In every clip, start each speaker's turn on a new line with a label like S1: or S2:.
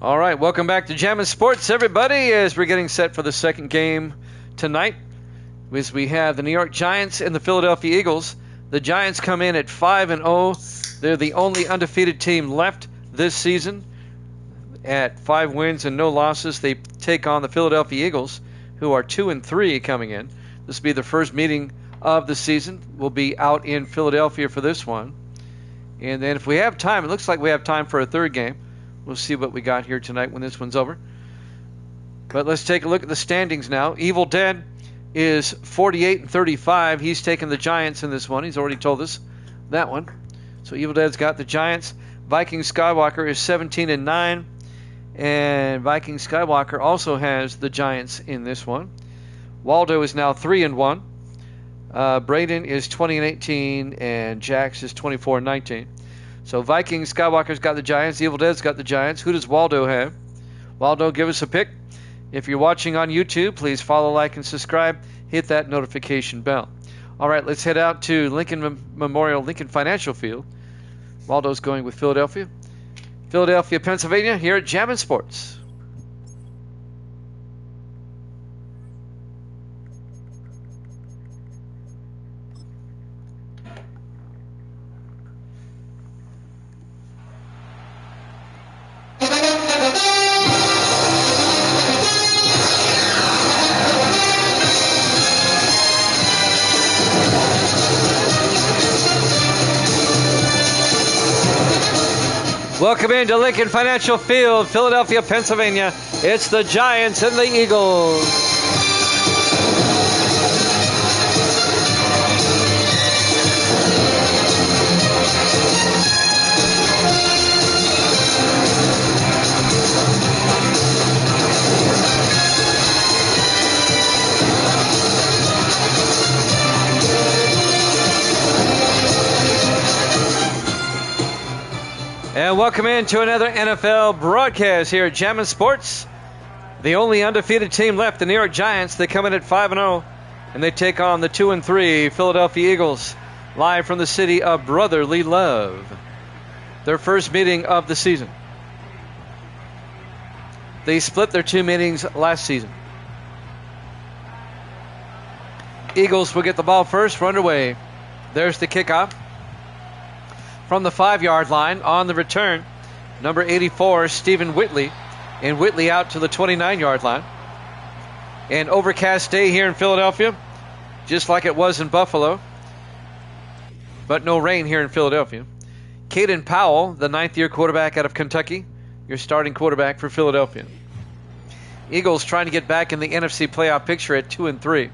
S1: All right, welcome back to Jammin' Sports, everybody, as we're getting set for the second game tonight. As we have the New York Giants and the Philadelphia Eagles. The Giants come in at 5-0. They're the only undefeated team left this season at 5 wins and no losses. They take on the Philadelphia Eagles, who are 2-3 coming in. This will be the first meeting of the season. We'll be out in Philadelphia for this one. And then if we have time, it looks like we have time for a third game. We'll see what we got here tonight when this one's over. But let's take a look at the standings now. Evil Dead is 48-35. He's taken the Giants in this one. He's already told us that one. So Evil Dead's got the Giants. Viking Skywalker is 17-9. And Viking Skywalker also has the Giants in this one. Waldo is now 3-1. Braden is 20-18. And Jax is 24-19. So Viking Skywalker's got the Giants. Evil Dead's got the Giants. Who does Waldo have? Waldo, give us a pick. If you're watching on YouTube, please follow, like, and subscribe. Hit that notification bell. All right, let's head out to Lincoln Memorial, Lincoln Financial Field. Waldo's going with Philadelphia. Philadelphia, Pennsylvania, here at Jammin' Sports. Welcome into Lincoln Financial Field, Philadelphia, Pennsylvania. It's the Giants and the Eagles. And welcome into another NFL broadcast here at Jammin' Sports. The only undefeated team left, the New York Giants. They come in at 5-0, and they take on the 2-3 Philadelphia Eagles, live from the city of brotherly love. Their first meeting of the season. They split their two meetings last season. Eagles will get the ball first. We're underway. There's the kickoff. From the 5-yard line on the return, number 84, Stephen Whitley. And Whitley out to the 29-yard line. An overcast day here in Philadelphia, just like it was in Buffalo. But no rain here in Philadelphia. Caden Powell, the 9th-year quarterback out of Kentucky, your starting quarterback for Philadelphia. Eagles trying to get back in the NFC playoff picture at 2-3.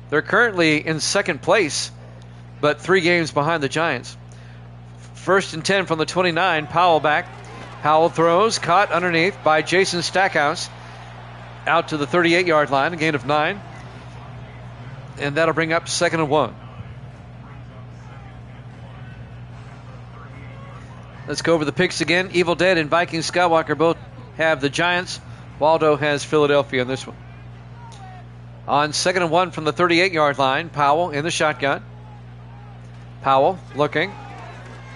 S1: They're currently in second place, but 3 games behind the Giants. First and 10 from the 29. Powell back. Powell throws. Caught underneath by Jason Stackhouse. Out to the 38-yard line. A gain of 9. And that'll bring up 2nd and 1. Let's go over the picks again. Evil Dead and Viking Skywalker both have the Giants. Waldo has Philadelphia in this one. On 2nd and 1 from the 38-yard line. Powell in the shotgun. Powell looking.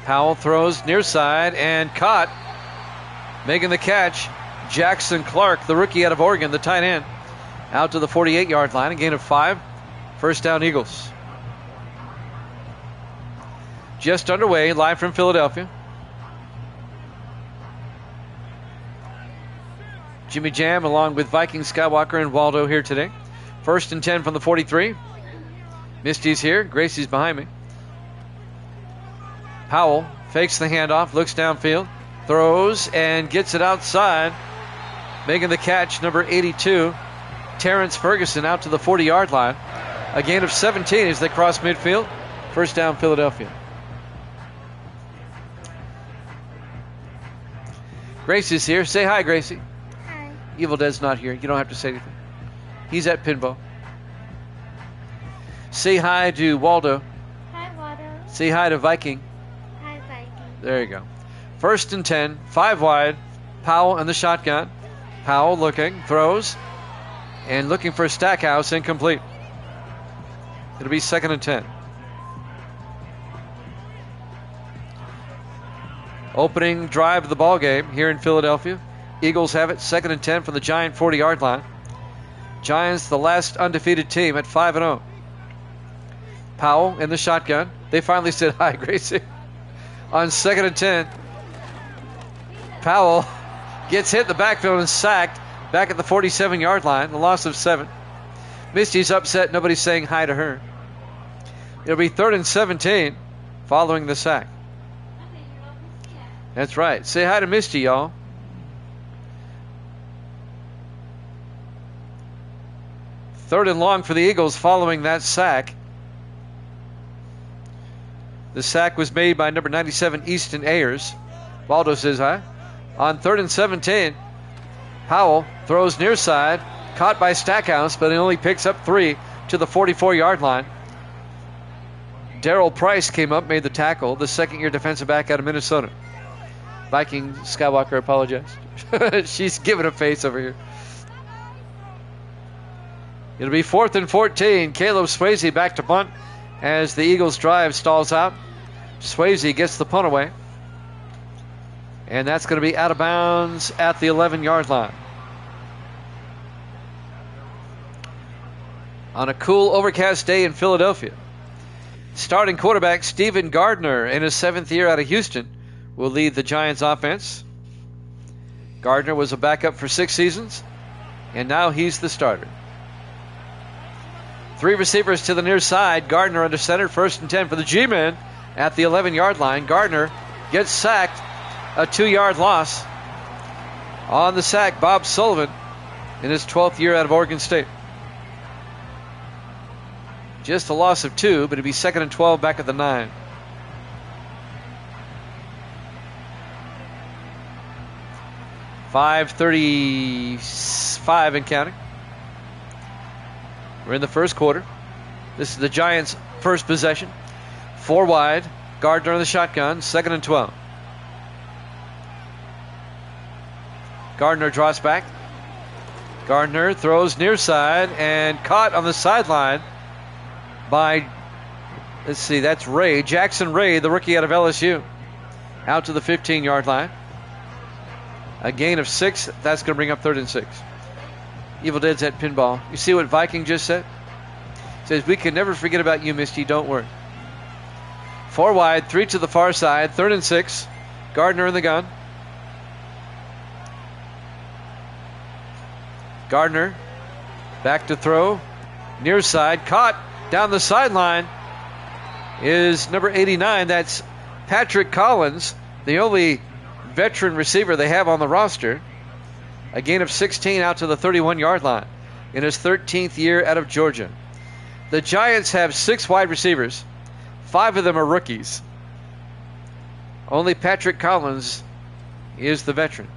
S1: Powell throws near side and caught. Making the catch, Jackson Clark, the rookie out of Oregon, the tight end. Out to the 48-yard line, a gain of 5. First down, Eagles. Just underway, live from Philadelphia. Jimmy Jam along with Viking Skywalker and Waldo here today. First and 10 from the 43. Misty's here, Gracie's behind me. Powell fakes the handoff, looks downfield, throws, and gets it outside. Making the catch, number 82, Terrence Ferguson, out to the 40-yard line. A gain of 17 as they cross midfield. First down, Philadelphia. Gracie's here. Say hi, Gracie.
S2: Hi.
S1: Evil Dead's not here. You don't have to say anything. He's at pinball. Say hi to Waldo.
S2: Hi, Waldo.
S1: Say hi to Viking.
S2: Hi, Viking.
S1: There you go. First and 10, 5 wide. Powell in the shotgun. Powell looking, throws, and looking for Stackhouse, incomplete. It'll be 2nd and 10. Opening drive of the ball game here in Philadelphia. Eagles have it, 2nd and 10 from the Giant 40-yard line. Giants, the last undefeated team at 5-0. Powell in the shotgun. They finally said hi, Gracie. On 2nd and 10, Powell gets hit in the backfield and sacked back at the 47-yard line, a loss of 7. Misty's upset. Nobody's saying hi to her. It'll be 3rd and 17 following the sack. That's right. Say hi to Misty, y'all. Third and long for the Eagles following that sack. The sack was made by number 97, Easton Ayers. Waldo says hi. On 3rd and 17, Powell throws near side, caught by Stackhouse, but he only picks up 3 to the 44-yard line. Darrell Price came up, made the tackle, the second-year defensive back out of Minnesota. Viking Skywalker apologized. She's giving a face over here. It'll be 4th and 14. Caleb Swayze back to punt as the Eagles drive stalls out. Swayze gets the punt away. And that's going to be out of bounds at the 11-yard line. On a cool, overcast day in Philadelphia, starting quarterback Steven Gardner in his 7th year out of Houston will lead the Giants offense. Gardner was a backup for 6 seasons, and now he's the starter. 3 receivers to the near side. Gardner under center, 1st and 10 for the G-men at the 11-yard line. Gardner gets sacked, a 2-yard loss. On the sack, Bob Sullivan in his 12th year out of Oregon State. Just a loss of 2, but it'll be 2nd and 12 back at the 9. .5:35 and counting. We're in the first quarter. This is the Giants' first possession. 4 wide. Gardner in the shotgun. 2nd and 12. Gardner draws back. Gardner throws near side and caught on the sideline by, let's see, that's Ray. Jackson Ray, the rookie out of LSU. Out to the 15-yard line. A gain of 6. That's going to bring up 3rd and 6. Evil Dead's at pinball. You see what Viking just said? Says, we can never forget about you, Misty. Don't worry. 4 wide, 3 to the far side. 3rd and 6. Gardner in the gun. Gardner back to throw. Near side. Caught down the sideline is number 89. That's Patrick Collins, the only veteran receiver they have on the roster. A gain of 16 out to the 31-yard line in his 13th year out of Georgia. The Giants have 6 wide receivers. 5 of them are rookies. Only Patrick Collins is the veteran.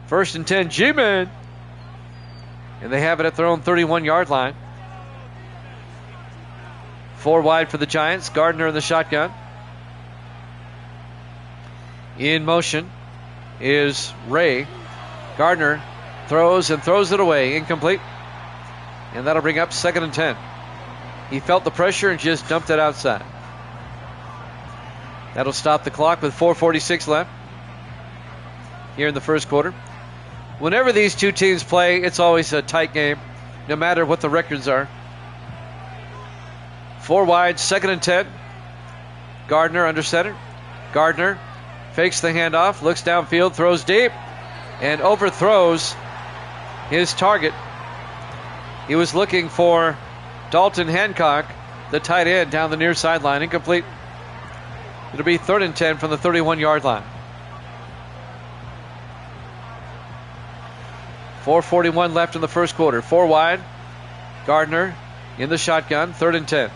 S1: 1st and 10, G-men. And they have it at their own 31-yard line. 4 wide for the Giants. Gardner in the shotgun. In motion is Ray. Gardner throws and throws it away. Incomplete. And that'll bring up 2nd and 10. He felt the pressure and just dumped it outside. That'll stop the clock with 4:46 left here in the first quarter. Whenever these two teams play, it's always a tight game, no matter what the records are. 4 wide, 2nd and 10. Gardner under center. Gardner fakes the handoff, looks downfield, throws deep, and overthrows his target. He was looking for Dalton Hancock, the tight end, down the near sideline. Incomplete. It'll be 3rd and 10 from the 31-yard line. 4:41 left in the first quarter. 4 wide. Gardner in the shotgun. 3rd and 10.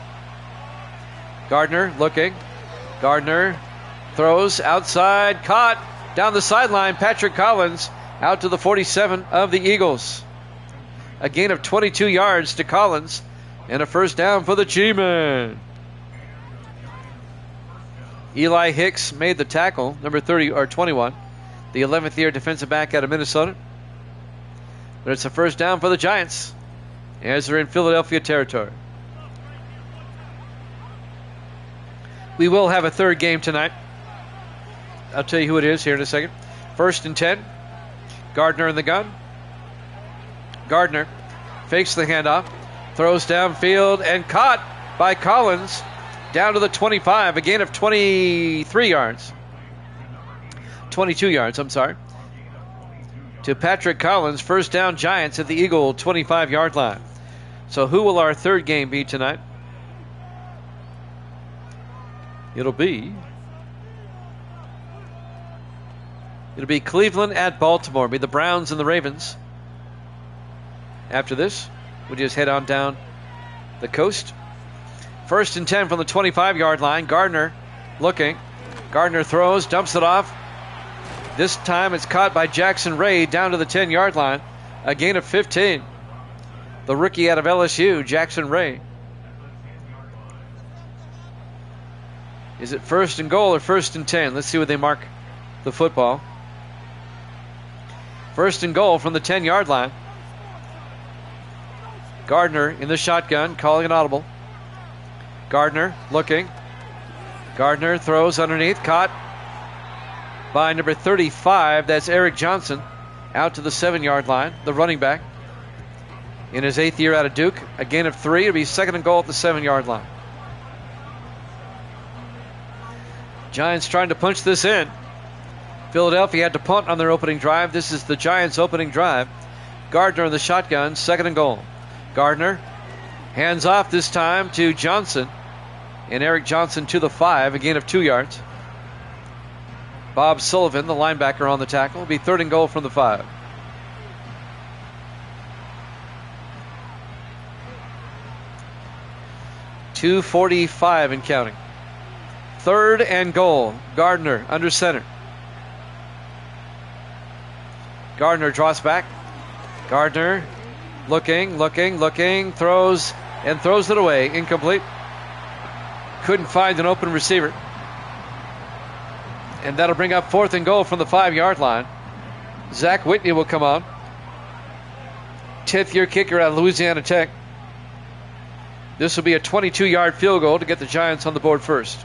S1: Gardner looking. Gardner throws outside. Caught down the sideline. Patrick Collins out to the 47 of the Eagles. A gain of 22 yards to Collins and a first down for the G-men. Eli Hicks made the tackle, number 30 or 21, the 11th year defensive back out of Minnesota. But it's a first down for the Giants as they're in Philadelphia territory. We will have a third game tonight. I'll tell you who it is here in a second. First and 10. Gardner in the gun. Gardner fakes the handoff, throws downfield, and caught by Collins down to the 25, a gain of 23 yards. 22 yards, I'm sorry. To Patrick Collins, first down Giants at the Eagle 25-yard line. So who will our third game be tonight? It'll be Cleveland at Baltimore. It'll be the Browns and the Ravens. After this, we'll just head on down the coast. First and 10 from the 25-yard line. Gardner looking. Gardner throws, dumps it off. This time it's caught by Jackson Ray down to the 10-yard line. A gain of 15. The rookie out of LSU, Jackson Ray. Is it first and goal or first and 10? Let's see where they mark the football. First and goal from the 10-yard line. Gardner in the shotgun, calling an audible. Gardner looking. Gardner throws underneath, caught by number 35. That's Eric Johnson, out to the 7-yard line, the running back. In his 8th year out of Duke, a gain of 3. It'll be second and goal at the 7-yard line. Giants trying to punch this in. Philadelphia had to punt on their opening drive. This is the Giants' opening drive. Gardner in the shotgun, second and goal. Gardner hands off this time to Johnson. And Eric Johnson to the 5, a gain of 2 yards. Bob Sullivan, the linebacker, on the tackle. It'll be third and goal from the 5. .245 and counting. Third and goal. Gardner under center. Gardner draws back. Gardner looking, throws it away. Incomplete. Couldn't find an open receiver. And that'll bring up fourth and goal from the 5-yard line. Zach Whitney will come on. 10th year kicker out of Louisiana Tech. This will be a 22-yard field goal to get the Giants on the board first.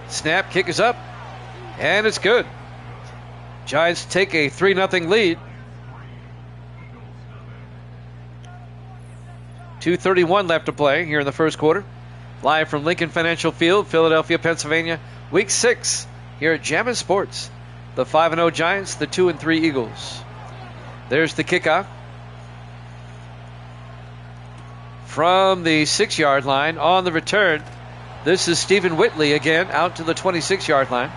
S1: Snap, kick is up, and it's good. Giants take a 3-0 lead. 2:31 left to play here in the first quarter. Live from Lincoln Financial Field, Philadelphia, Pennsylvania. Week 6 here at Jammin' Sports. The 5-0 Giants, the 2-3 Eagles. There's the kickoff. From the 6-yard line on the return, this is Stephen Whitley again, out to the 26-yard line.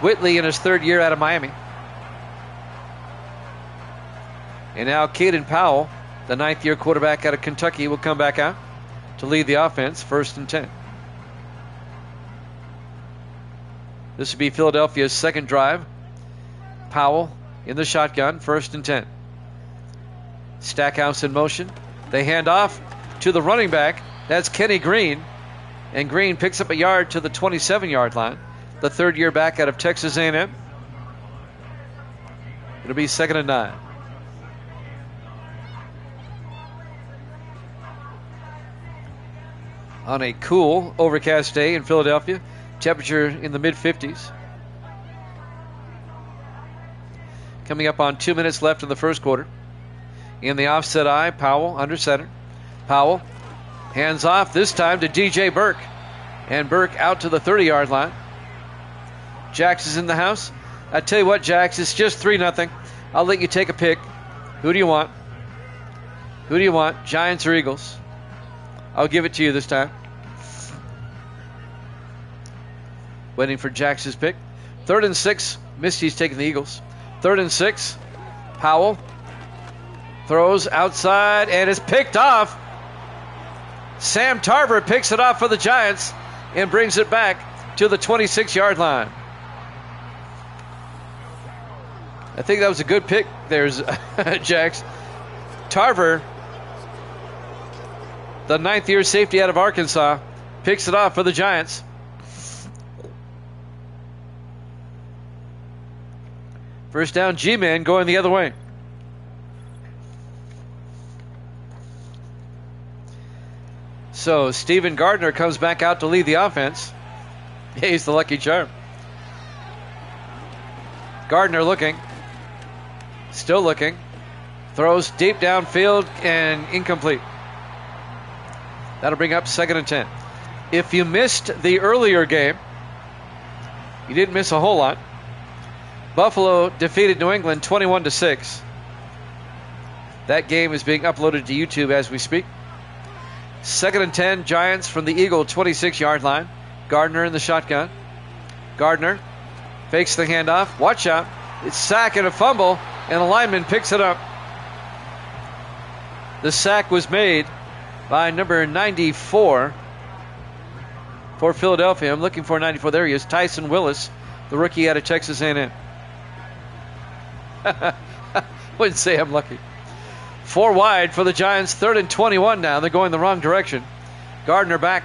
S1: Whitley in his 3rd year out of Miami. And now Caden Powell, the 9th year quarterback out of Kentucky, will come back out to lead the offense, first and 10. This will be Philadelphia's second drive. Powell in the shotgun, first and 10. Stackhouse in motion. They hand off to the running back. That's Kenny Green. And Green picks up a yard to the 27-yard line. The 3rd year back out of Texas A&M. It'll be second and 9. On a cool, overcast day in Philadelphia. Temperature in the mid-50s. Coming up on 2 minutes left in the first quarter. In the offset eye, Powell under center. Powell hands off this time to DJ Burke. And Burke out to the 30-yard line. Jax is in the house. I tell you what, Jax, it's just 3-0. I'll let you take a pick. Who do you want? Who do you want? Giants or Eagles? I'll give it to you this time. Waiting for Jax's pick. 3rd and 6. Misty's taking the Eagles. 3rd and 6. Powell throws outside and is picked off. Sam Tarver picks it off for the Giants and brings it back to the 26-yard line. I think that was a good pick. There's Jax. Tarver, the 9th year safety out of Arkansas, picks it off for the Giants. First down, G-Man going the other way. So Stephen Gardner comes back out to lead the offense. He's the lucky charm. Gardner looking. Still looking. Throws deep downfield and incomplete. That'll bring up 2nd and 10. If you missed the earlier game, you didn't miss a whole lot. Buffalo defeated New England 21-6. That game is being uploaded to YouTube as we speak. 2nd and 10, Giants from the Eagle 26-yard line. Gardner in the shotgun. Gardner fakes the handoff. Watch out. It's sack and a fumble, and a lineman picks it up. The sack was made by number 94 for Philadelphia. I'm looking for 94. There he is, Tyson Willis, the rookie out of Texas A&M. Wouldn't say I'm lucky. 4 wide for the Giants. 3rd and 21 now. They're going the wrong direction. Gardner back.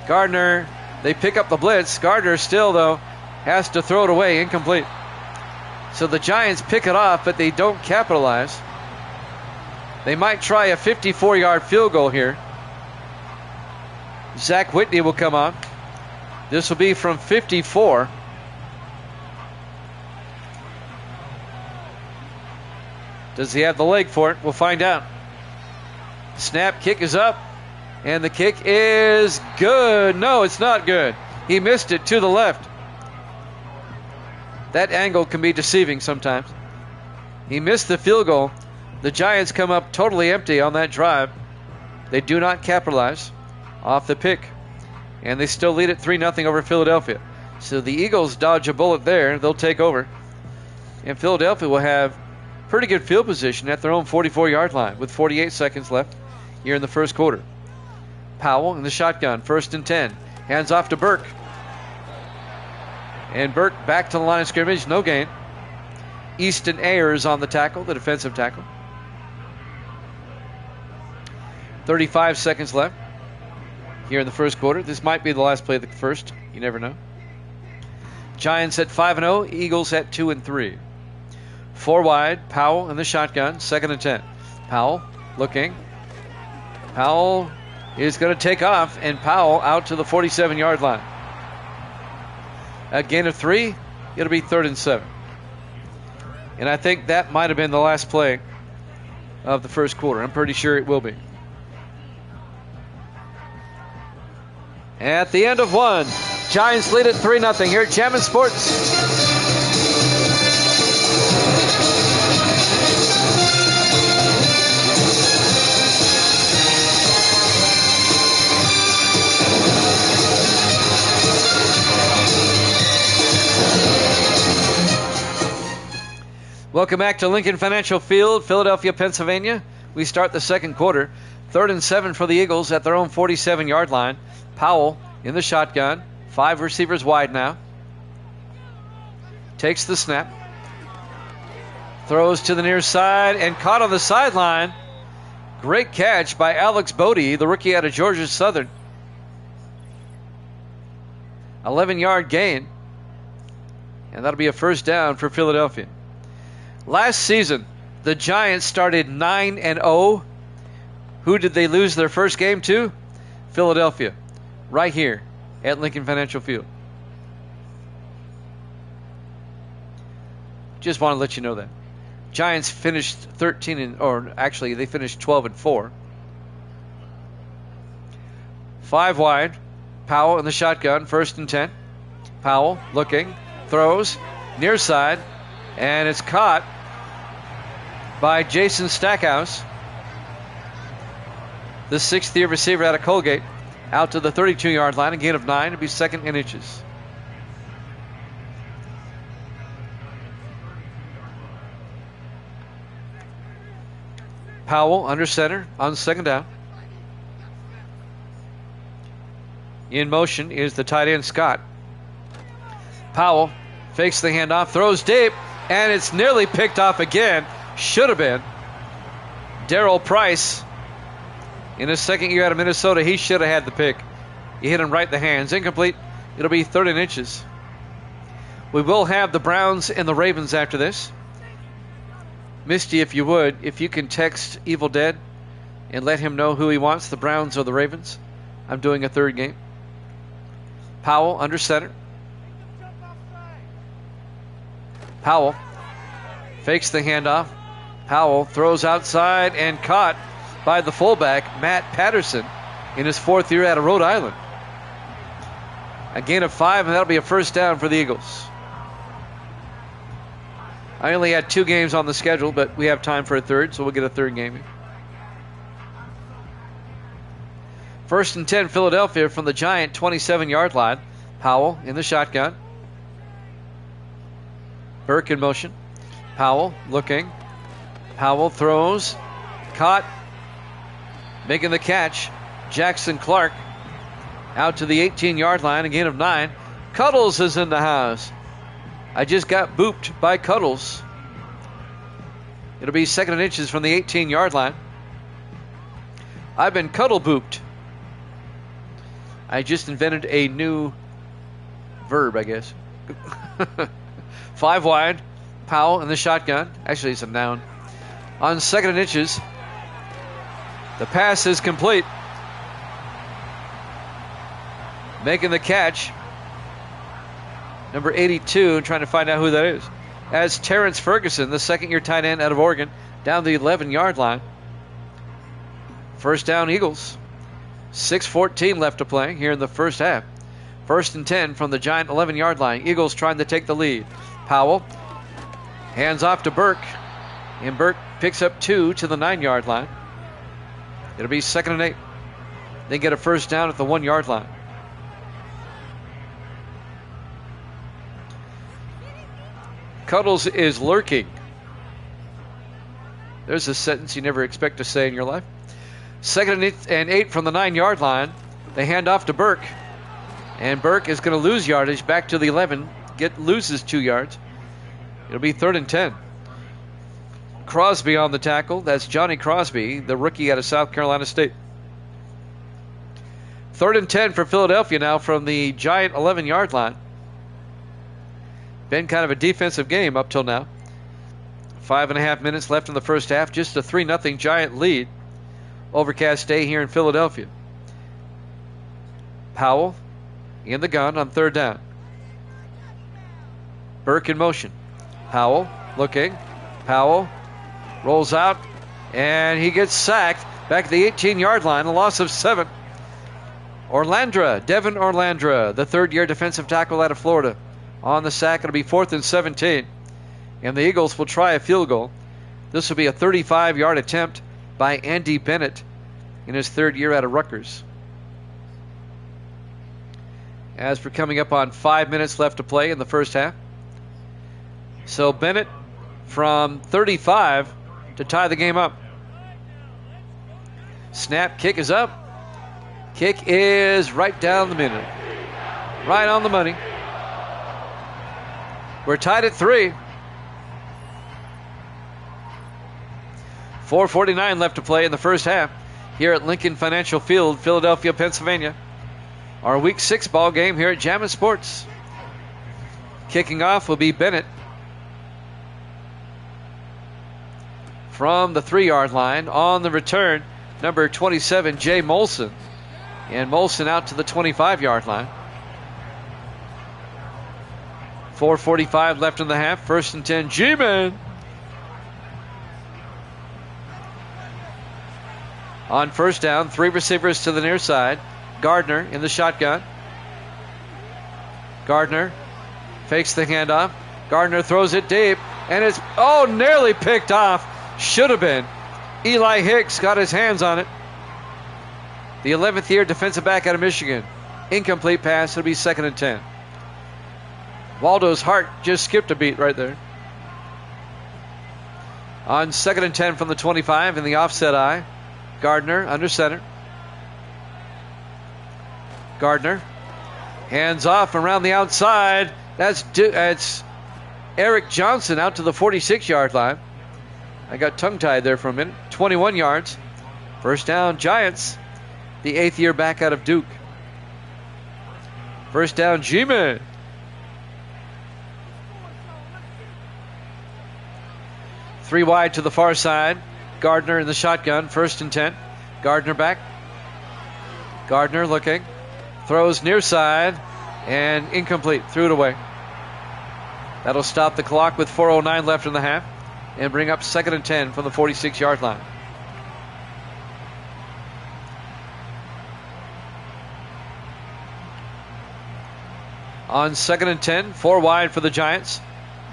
S1: Gardner, they pick up the blitz. Gardner still, though, has to throw it away. Incomplete. So the Giants pick it off, but they don't capitalize. They might try a 54-yard field goal here. Zach Whitney will come on. This will be from 54. Does he have the leg for it? We'll find out. Snap, kick is up, and the kick is good. No, it's not good. He missed it to the left. That angle can be deceiving sometimes. He missed the field goal. The Giants come up totally empty on that drive. They do not capitalize off the pick, and they still lead it 3-0 over Philadelphia. So the Eagles dodge a bullet there. They'll take over, and Philadelphia will have pretty good field position at their own 44-yard line with 48 seconds left here in the first quarter. Powell in the shotgun, 1st and 10. Hands off to Burke. And Burke back to the line of scrimmage, no gain. Easton Ayers on the tackle, the defensive tackle. 35 seconds left here in the first quarter. This might be the last play of the first. You never know. Giants at 5-0, Eagles at 2-3. 4 wide, Powell in the shotgun, 2nd and 10. Powell looking. Powell is going to take off, and Powell out to the 47-yard line. A gain of 3, it'll be 3rd and 7. And I think that might have been the last play of the first quarter. I'm pretty sure it will be. At the end of 1, Giants lead it 3-0 here at Jammin' Sports. Welcome back to Lincoln Financial Field, Philadelphia, Pennsylvania. We start the second quarter. 3rd and 7 for the Eagles at their own 47-yard line. Powell in the shotgun. 5 receivers wide now. Takes the snap. Throws to the near side and caught on the sideline. Great catch by Alex Bodie, the rookie out of Georgia Southern. 11-yard gain. And that'll be a first down for Philadelphia. Last season, the Giants started 9-0. Who did they lose their first game to? Philadelphia, right here at Lincoln Financial Field. Just want to let you know that. Giants finished 12-4. 5 wide. Powell in the shotgun, 1st and 10. Powell looking, throws, near side, and it's caught by Jason Stackhouse, the 6th-year receiver out of Colgate, out to the 32-yard line. A gain of 9. It'll be 2nd and inches. Powell under center on 2nd down. In motion is the tight end Scott. Powell fakes the handoff, throws deep, and it's nearly picked off again. Should have been. Darrell Price, in his second year out of Minnesota, he should have had the pick. He hit him right in the hands. Incomplete. It'll be 3rd and inches. We will have the Browns and the Ravens after this. Misty, if you would, if you can text Evil Dead and let him know who he wants, the Browns or the Ravens. I'm doing a third game. Powell under center. Powell fakes the handoff. Powell throws outside and caught by the fullback, Matt Patterson, in his 4th year out of Rhode Island. A gain of 5, and that'll be a first down for the Eagles. I only had 2 games on the schedule, but we have time for a third, so we'll get a third game. 1st and 10, Philadelphia from the Giant 27-yard line. Powell in the shotgun. Burke in motion. Powell looking. Powell throws. Caught. Making the catch. Jackson Clark out to the 18-yard line. A gain of 9. Cuddles is in the house. I just got booped by Cuddles. It'll be 2nd and inches from the 18-yard line. I've been cuddle booped. I just invented a new verb, I guess. 5 wide. Powell in the shotgun. Actually, it's a noun. On 2nd and inches. The pass is complete. Making the catch. Number 82, trying to find out who that is. As Terrence Ferguson, the 2nd-year tight end out of Oregon, down the 11-yard line. First down, Eagles. 6:14 left to play here in the first half. 1st and 10 from the Giant 11-yard line. Eagles trying to take the lead. Powell hands off to Burke, and Burke picks up 2 to the 9-yard line. It'll be 2nd and 8. They get a first down at the 1-yard line. Cuddles is lurking. There's a sentence you never expect to say in your life. 2nd and 8 from the 9-yard line. They hand off to Burke. And Burke is going to lose yardage back to the 11. Loses 2 yards. It'll be 3rd and 10. Crosby on the tackle. That's Johnny Crosby, the rookie out of South Carolina State. 3rd and 10 for Philadelphia now from the Giant 11-yard line. Been kind of a defensive game up till now. 5.5 minutes left in the first half. Just a 3-0 Giant lead. Overcast day here in Philadelphia. Powell in the gun on 3rd down. Burke in motion. Powell looking. Powell rolls out, and he gets sacked back at the 18-yard line. A loss of 7. Devin Orlandra, the 3rd-year defensive tackle out of Florida. On the sack, it'll be 4th and 17. And the Eagles will try a field goal. This will be a 35-yard attempt by Andy Bennett in his 3rd year out of Rutgers. As we're coming up on 5 minutes left to play in the first half. So Bennett from 35 to tie the game up. Snap, kick is up. Kick is right down the middle. Right on the money. We're tied at 3. 4:49 left to play in the first half here at Lincoln Financial Field, Philadelphia, Pennsylvania. Our Week 6 ball game here at Jammin' Sports. Kicking off will be Bennett from the 3-yard line. On the return, number 27, Jay Molson. And Molson out to the 25-yard line. 4:45 left in the half. 1st and 10, G-Man. On 1st down, 3 receivers to the near side. Gardner in the shotgun. Gardner fakes the handoff. Gardner throws it deep, and it's nearly picked off. Should have been. Eli Hicks got his hands on it. The 11th year defensive back out of Michigan. Incomplete pass. It'll be 2nd and 10. Waldo's heart just skipped a beat right there. On 2nd and 10 from the 25 in the offset eye. Gardner under center. Gardner hands off around the outside. That's Eric Johnson out to the 46-yard line. I got tongue-tied there for a minute. 21 yards. First down, Giants. The 8th year back out of Duke. First down, G-Man. Three wide to the far side. Gardner in the shotgun. 1st and 10. Gardner back. Gardner looking. Throws near side. And incomplete. Threw it away. That'll stop the clock with 4:09 left in the half and bring up 2nd and 10 from the 46-yard line. On 2nd and 10, 4 wide for the Giants.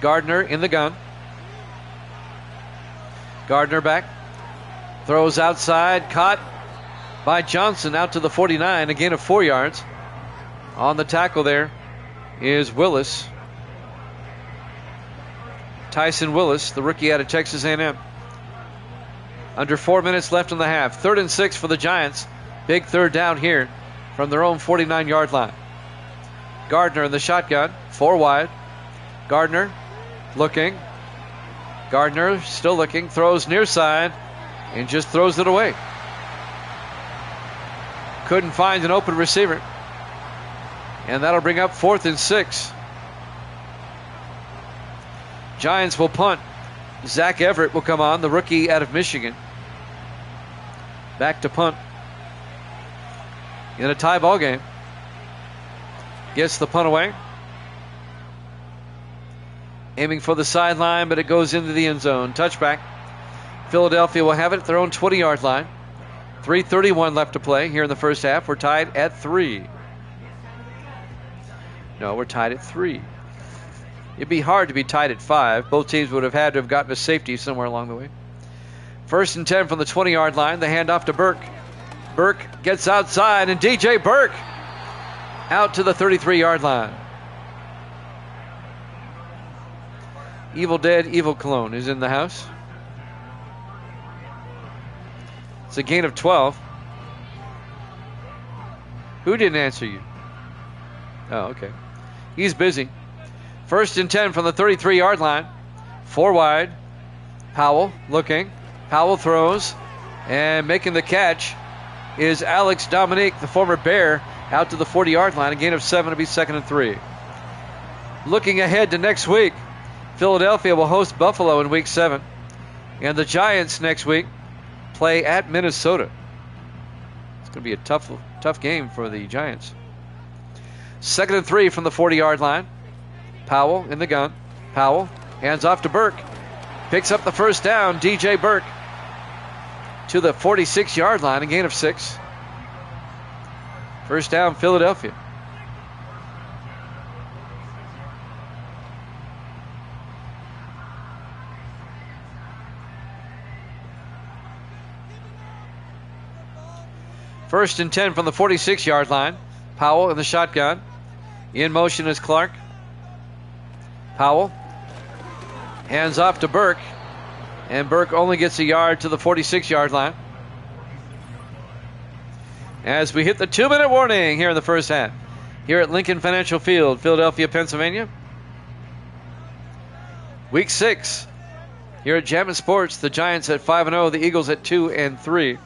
S1: Gardner in the gun. Gardner back. Throws outside. Caught by Johnson out to the 49. A gain of 4 yards. On the tackle there is Willis. Tyson Willis, the rookie out of Texas A&M. Under 4 minutes left in the half. 3rd and 6 for the Giants. Big third down here from their own 49-yard line. Gardner in the shotgun, 4 wide. Gardner looking. Gardner still looking, throws near side and just throws it away. Couldn't find an open receiver. And that'll bring up 4th and 6. Giants will punt. Zach Everett will come on, the rookie out of Michigan. Back to punt. In a tie ball game. Gets the punt away. Aiming for the sideline, but it goes into the end zone. Touchback. Philadelphia will have it at their own 20-yard line. 3:31 left to play here in the first half. We're tied at 3. No, we're tied at 3. It'd be hard to be tied at 5. Both teams would have had to have gotten a safety somewhere along the way. 1st and 10 from the 20-yard line. The handoff to Burke. Burke gets outside, and DJ Burke out to the 33-yard line. Evil Dead, Evil Cologne is in the house. It's a gain of 12. Who didn't answer you? Oh, okay. He's busy. 1st and 10 from the 33-yard line. 4 wide. Powell looking. Powell throws. And making the catch is Alex Dominique, the former Bear, out to the 40-yard line. A gain of 7 to be 2nd and 3. Looking ahead to next week, Philadelphia will host Buffalo in week 7. And the Giants next week play at Minnesota. It's going to be a tough game for the Giants. 2nd and 3 from the 40-yard line. Powell in the gun. Powell hands off to Burke. Picks up the first down. DJ Burke to the 46-yard line. A gain of 6. First down, Philadelphia. First and 10 from the 46-yard line. Powell in the shotgun. In motion is Clark. Powell hands off to Burke. And Burke only gets a yard to the 46-yard line. As we hit the 2-minute warning here in the first half. Here at Lincoln Financial Field, Philadelphia, Pennsylvania. Week 6. Here at Jammin' Sports, the Giants at 5-0, the Eagles at 2-3.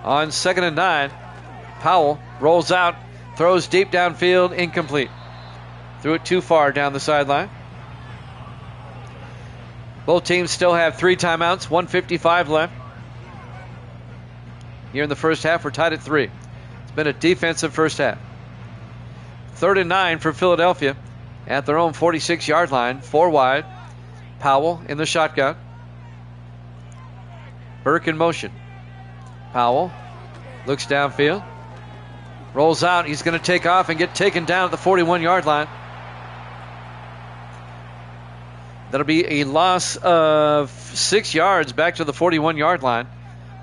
S1: On 2nd and 9, Powell rolls out, throws deep downfield, incomplete. Threw it too far down the sideline. Both teams still have 3 timeouts, 1:55 left. Here in the first half, we're tied at 3. It's been a defensive first half. 3rd and 9 for Philadelphia at their own 46-yard line, 4 wide. Powell in the shotgun. Burke in motion. Powell looks downfield. Rolls out. He's going to take off and get taken down at the 41-yard line. That'll be a loss of 6 yards back to the 41-yard line.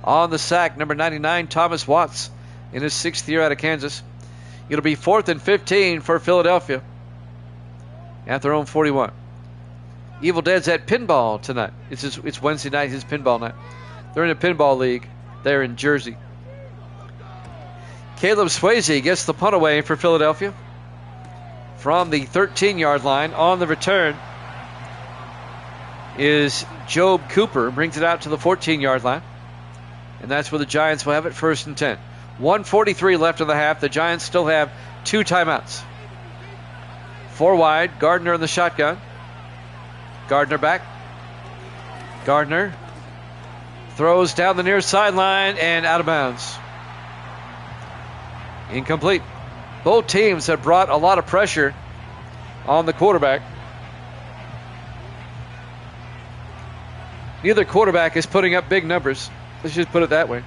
S1: On the sack, number 99, Thomas Watts, in his 6th year out of Kansas. It'll be 4th and 15 for Philadelphia at their own 41. Evil Dead's at pinball tonight. It's Wednesday night, his pinball night. They're in a pinball league there in Jersey. Caleb Swayze gets the punt away for Philadelphia from the 13-yard line. On the return is Job Cooper, brings it out to the 14-yard line. And that's where the Giants will have it, 1st and 10. 1:43 left in the half. The Giants still have 2 timeouts. 4 wide, Gardner in the shotgun. Gardner back. Gardner throws down the near sideline and out of bounds. Incomplete. Both teams have brought a lot of pressure on the quarterback. Neither quarterback is putting up big numbers. Let's just put it that way.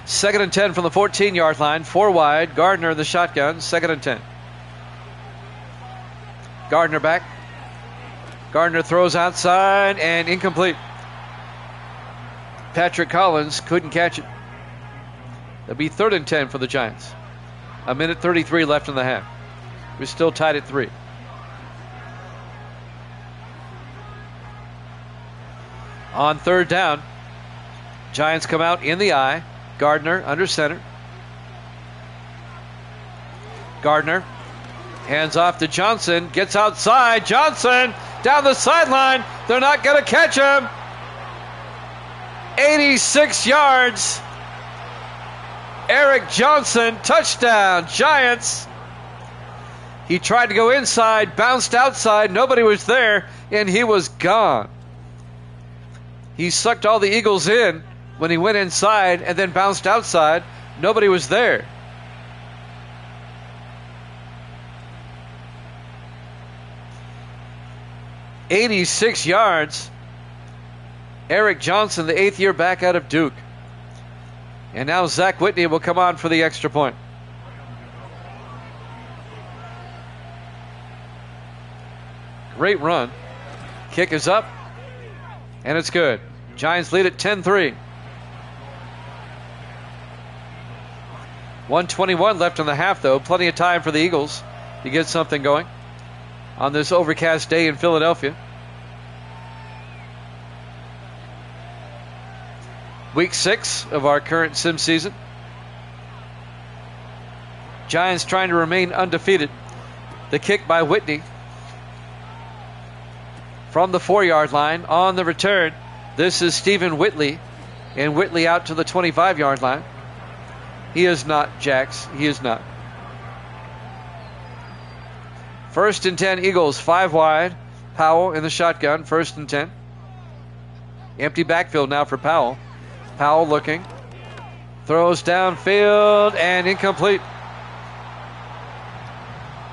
S1: 2nd and 10 from the 14-yard line. 4 wide. Gardner in the shotgun. 2nd and 10. Gardner back. Gardner throws outside and incomplete. Patrick Collins couldn't catch it. It'll be 3rd and 10 for the Giants. 1:33 left in the half. We're still tied at 3. On 3rd down, Giants come out in the I. Gardner under center. Gardner hands off to Johnson. Gets outside. Johnson down the sideline. They're not going to catch him. 86 yards. Eric Johnson, touchdown, Giants. He tried to go inside, bounced outside. Nobody was there, and he was gone. He sucked all the Eagles in when he went inside and then bounced outside. Nobody was there. "86 yards. Eric Johnson, the 8th-year back out of Duke. And now Zach Whitney will come on for the extra point. Great run. Kick is up. And it's good. Giants lead at 10-3. 1:21 left in the half, though. Plenty of time for the Eagles to get something going on this overcast day in Philadelphia. Week 6 of our current sim season. Giants trying to remain undefeated. The kick by Whitney from the 4-yard line. On the return, this is Stephen Whitley. And Whitley out to the 25-yard line. He is not, Jax. He is not. 1st and 10 Eagles, 5 wide. Powell in the shotgun, 1st and 10. Empty backfield now for Powell. Powell looking. Throws downfield and incomplete.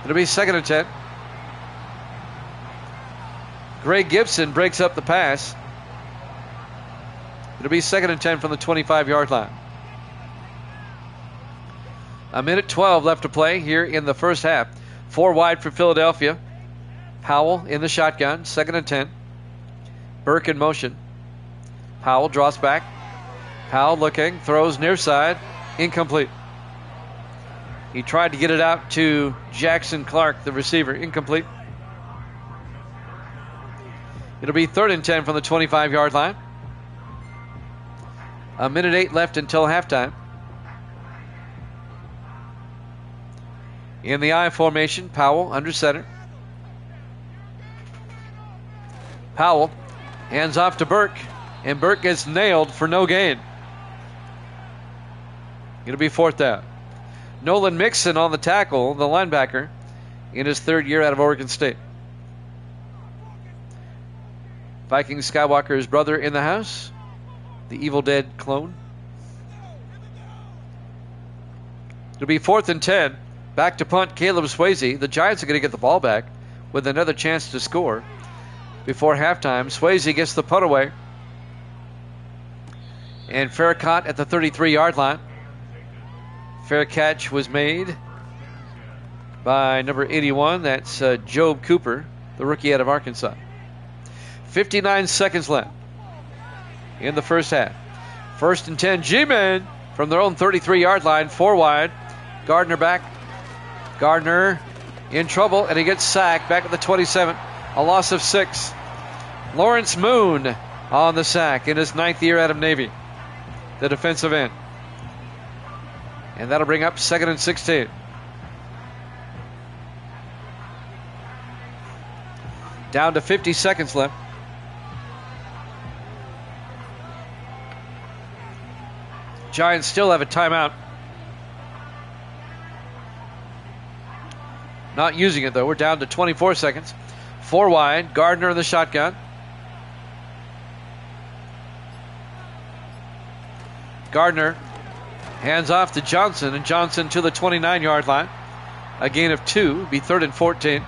S1: It'll be 2nd and 10. Greg Gibson breaks up the pass. It'll be 2nd and 10 from the 25-yard line. 1:12 left to play here in the first half. 4 wide for Philadelphia. Powell in the shotgun, 2nd and 10. Burke in motion. Powell draws back. Powell looking, throws near side, incomplete. He tried to get it out to Jackson Clark, the receiver, incomplete. It'll be 3rd and 10 from the 25-yard line. 1:08 left until halftime. In the I formation, Powell under center. Powell hands off to Burke, and Burke gets nailed for no gain. It'll be 4th down. Nolan Mixon on the tackle, the linebacker, in his 3rd year out of Oregon State. Viking Skywalker's brother in the house, the Evil Dead clone. It'll be 4th and 10. Back to punt, Caleb Swayze. The Giants are going to get the ball back with another chance to score before halftime. Swayze gets the punt away. And fair caught at the 33-yard line. Fair catch was made by number 81. That's Job Cooper, the rookie out of Arkansas. 59 seconds left in the first half. 1st and 10, G-Men from their own 33-yard line, 4 wide. Gardner back. Gardner in trouble, and he gets sacked back at the 27. A loss of 6. Lawrence Moon on the sack in his 9th year out of Navy, the defensive end. And that'll bring up 2nd and 16. Down to 50 seconds left. Giants still have a timeout. Not using it, though. We're down to 24 seconds. 4 wide. Gardner in the shotgun. Gardner hands off to Johnson, and Johnson to the 29-yard line. A gain of 2, be 3rd and 14.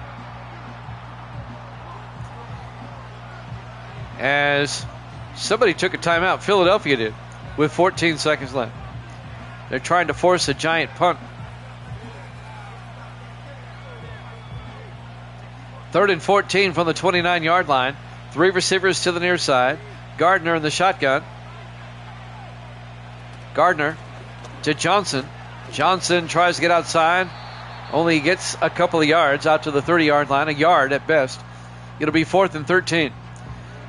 S1: As somebody took a timeout, Philadelphia did, with 14 seconds left. They're trying to force a Giant punt. 3rd and 14 from the 29-yard line. 3 receivers to the near side. Gardner in the shotgun. Gardner to Johnson. Johnson tries to get outside. Only gets a couple of yards out to the 30-yard line, a yard at best. It'll be 4th and 13.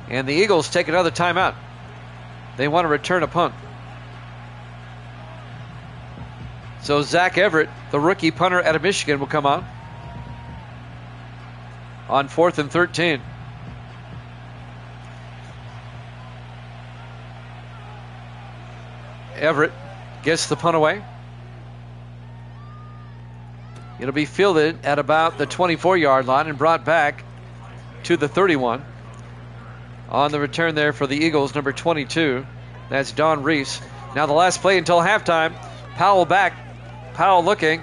S1: And the Eagles take another timeout. They want to return a punt. So Zach Everett, the rookie punter out of Michigan, will come on 4th and 13. Everett gets the punt away. It'll be fielded at about the 24-yard line and brought back to the 31. On the return there for the Eagles, number 22. That's Don Reese. Now the last play until halftime. Powell back. Powell looking.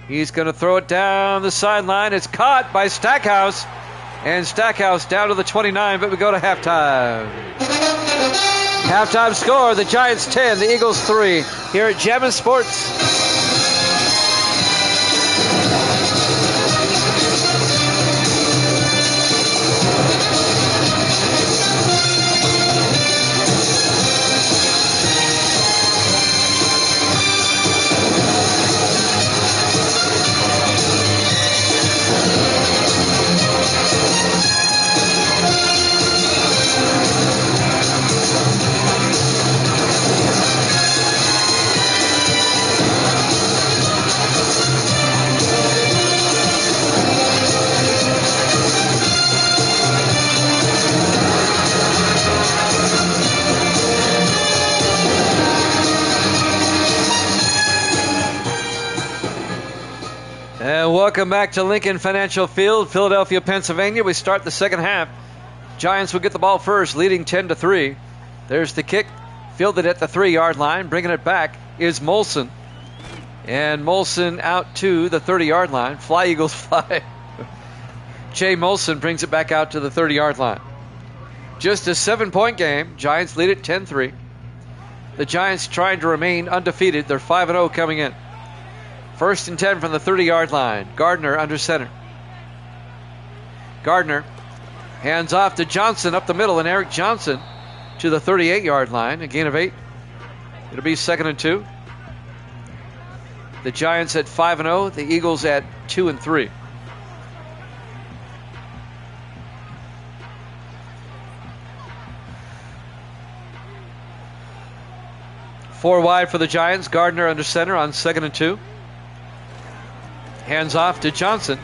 S1: He's going to throw it down the sideline. It's caught by Stackhouse. And Stackhouse down to the 29, but we go to halftime. Halftime score, the Giants 10, the Eagles 3. Here at Jammin' Sports. Welcome back to Lincoln Financial Field, Philadelphia, Pennsylvania. We start the second half. Giants will get the ball first, leading 10-3. There's the kick, fielded at the 3-yard line. Bringing it back is Molson. And Molson out to the 30-yard line. Fly, Eagles, fly. Jay Molson brings it back out to the 30-yard line. Just a 7-point game. Giants lead it 10-3. The Giants trying to remain undefeated. They're 5-0 coming in. 1st and 10 from the 30-yard line. Gardner under center. Gardner hands off to Johnson up the middle, and Eric Johnson to the 38-yard line. A gain of 8. It'll be 2nd and 2. The Giants at 5-0. The Eagles at 2-3. Four wide for the Giants. Gardner under center on 2nd and 2. Hands off to Johnson.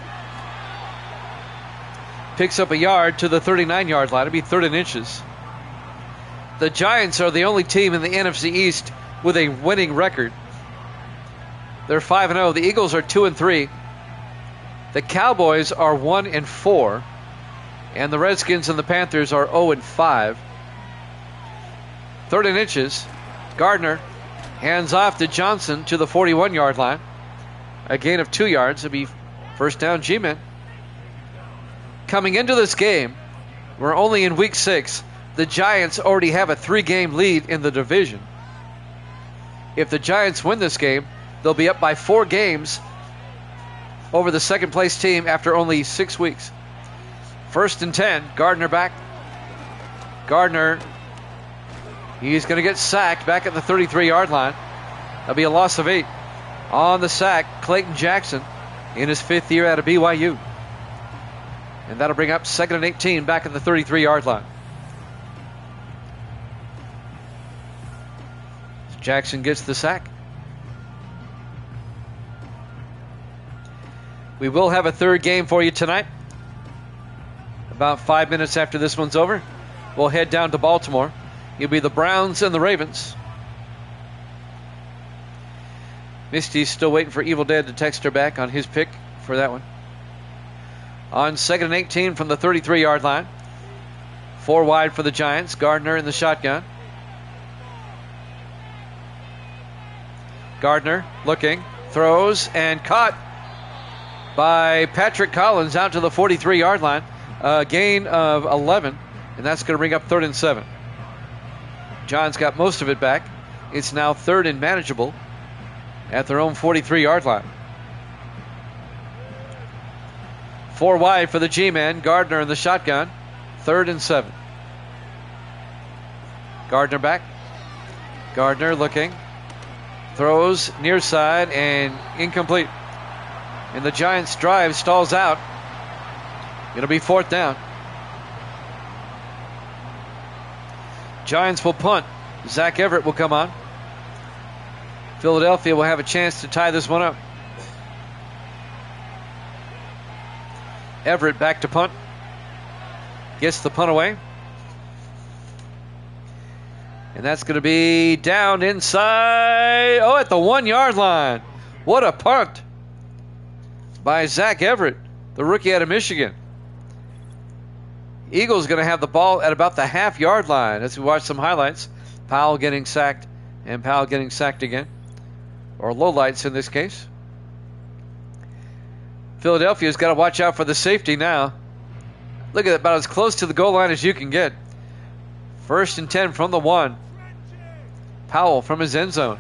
S1: Picks up a yard to the 39-yard line. It'll be 3rd and inches. The Giants are the only team in the NFC East with a winning record. They're 5-0. The Eagles are 2-3. The Cowboys are 1-4. And the Redskins and the Panthers are 0-5. 3rd and inches. Gardner hands off to Johnson to the 41-yard line. A gain of 2 yards. It'll be first down, G-Men. Coming into this game, we're only in week 6. The Giants already have a 3-game lead in the division. If the Giants win this game, they'll be up by 4 games over the second-place team after only 6 weeks. 1st and 10, Gardner back. Gardner, he's going to get sacked back at the 33-yard line. That'll be a loss of 8. On the sack, Clayton Jackson in his 5th year out of BYU. And that'll bring up 2nd and 18 back at the 33-yard line. Jackson gets the sack. We will have a 3rd game for you tonight. About 5 minutes after this one's over, we'll head down to Baltimore. It'll be the Browns and the Ravens. Misty's still waiting for Evil Dead to text her back on his pick for that one. On 2nd and 18 from the 33-yard line. 4 wide for the Giants. Gardner in the shotgun. Gardner looking, throws, and caught by Patrick Collins out to the 43-yard line. A gain of 11, and that's going to bring up 3rd and 7. Giants got most of it back. It's now 3rd and manageable at their own 43-yard line. 4 wide for the G-man. Gardner in the shotgun. 3rd and 7. Gardner back. Gardner looking. Throws near side and incomplete. And the Giants' drive stalls out. It'll be 4th down. Giants will punt. Zach Everett will come on. Philadelphia will have a chance to tie this one up. Everett back to punt. Gets the punt away. And that's going to be down inside. Oh, at the 1-yard line. What a punt by Zach Everett, the rookie out of Michigan. Eagles going to have the ball at about the half-yard line as we watch some highlights. Powell getting sacked and Powell getting sacked again. Or lowlights in this case. Philadelphia's got to watch out for the safety now. Look at that, about as close to the goal line as you can get. 1st and 10 from the 1. Powell from his end zone.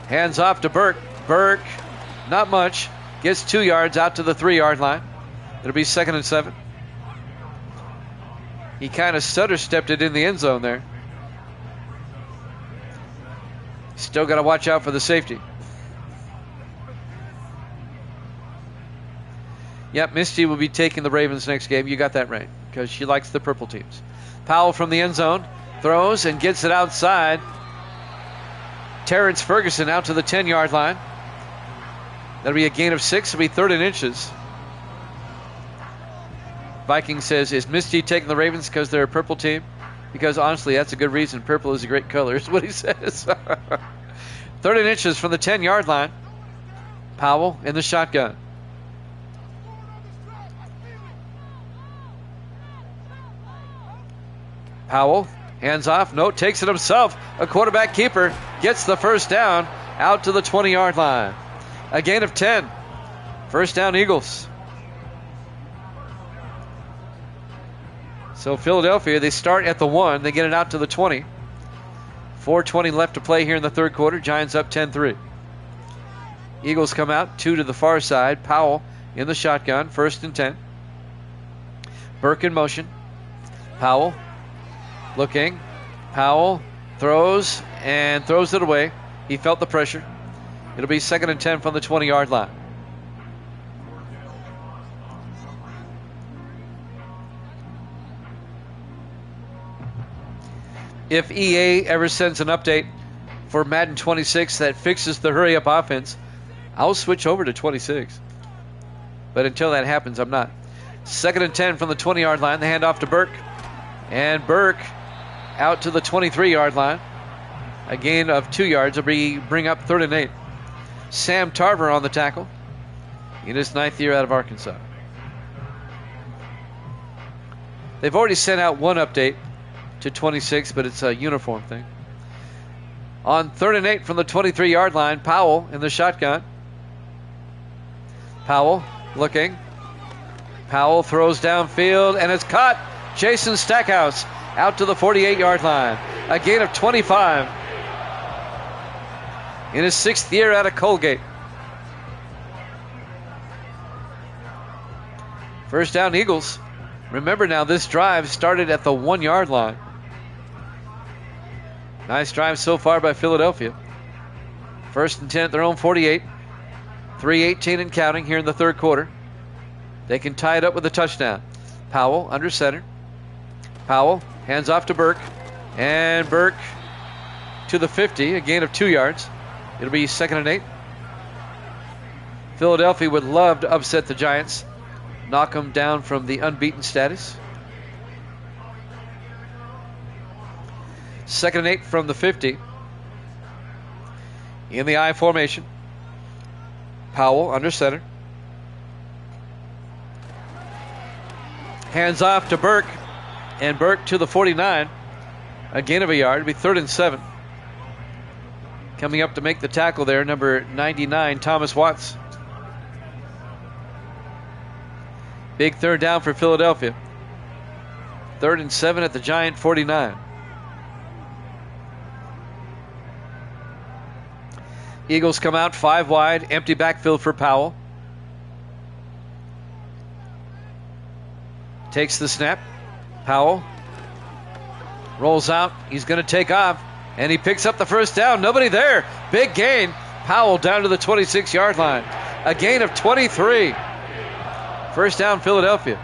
S1: Hands off to Burke. Burke, not much. Gets 2 yards out to the 3-yard line. It'll be 2nd and 7. He kind of stutter-stepped it in the end zone there. Still got to watch out for the safety. Yep, Misty will be taking the Ravens next game. You got that right, because she likes the purple teams. Powell from the end zone. Throws and gets it outside. Terrence Ferguson out to the 10-yard line. That'll be a gain of 6. It'll be 3rd and inches. Viking says, is Misty taking the Ravens because they're a purple team? Because honestly, that's a good reason. Purple is a great color, is what he says. 3rd and inches from the 10-yard line. Powell in the shotgun. Powell, hands off. No, takes it himself. A quarterback keeper gets the 1st down out to the 20-yard line. A gain of 10. 1st down, Eagles. So Philadelphia, they start at the 1. They get it out to the 20. 4:20 left to play here in the 3rd quarter. Giants up 10-3. Eagles come out, 2 to the far side. Powell in the shotgun. 1st and 10. Burke in motion. Powell looking. Powell throws and throws it away. He felt the pressure. It'll be 2nd and 10 from the 20-yard line. If EA ever sends an update for Madden 26 that fixes the hurry-up offense, I'll switch over to 26. But until that happens, I'm not. 2nd and 10 from the 20-yard line. The handoff to Burke. And Burke out to the 23-yard line. A gain of 2 yards will bring up 3rd and 8. Sam Tarver on the tackle in his 9th year out of Arkansas. They've already sent out one update to 26, but it's a uniform thing. On 3rd and 8 from the 23-yard line, Powell in the shotgun. Powell looking. Powell throws downfield, and it's caught. Jason Stackhouse out to the 48-yard line. A gain of 25 in his 6th year out of Colgate. 1st down, Eagles. Remember now, this drive started at the 1-yard line. Nice drive so far by Philadelphia. 1st and 10 at their own 48. 3:18 and counting here in the 3rd quarter. They can tie it up with a touchdown. Powell under center. Powell hands off to Burke. And Burke to the 50, a gain of 2 yards. It'll be 2nd and 8. Philadelphia would love to upset the Giants, knock them down from the unbeaten status. 2nd and 8 from the 50. In the I formation. Powell under center. Hands off to Burke. And Burke to the 49. A gain of a yard. It'll be 3rd and 7. Coming up to make the tackle there, number 99, Thomas Watts. Big third down for Philadelphia. 3rd and 7 at the Giant 49. Eagles come out 5 wide, empty backfield for Powell. Takes the snap. Powell rolls out. He's going to take off, and he picks up the first down. Nobody there. Big gain. Powell down to the 26-yard line. A gain of 23. First down, Philadelphia.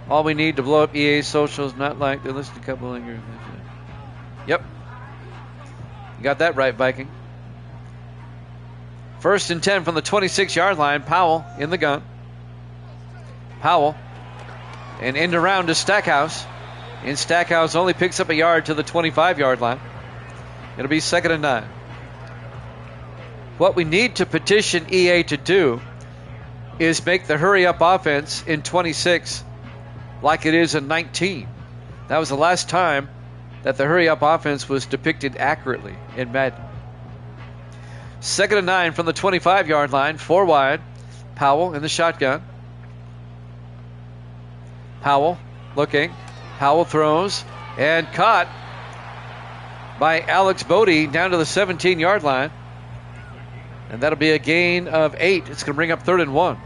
S1: All we need to blow up EA socials, not like they list a couple of. Yep. You got that right, Viking. 1st and 10 from the 26-yard line. Powell in the gun. Powell. And end around to Stackhouse. And Stackhouse only picks up a yard to the 25-yard line. It'll be 2nd and 9. What we need to petition EA to do is make the hurry-up offense in 26 like it is in 19. That was the last time that the hurry-up offense was depicted accurately in Madden. 2nd and 9 from the 25-yard line, 4 wide. Powell in the shotgun. Powell looking. Powell throws and caught by Alex Bodie down to the 17-yard line. And that'll be a gain of 8. It's going to bring up 3rd and 1.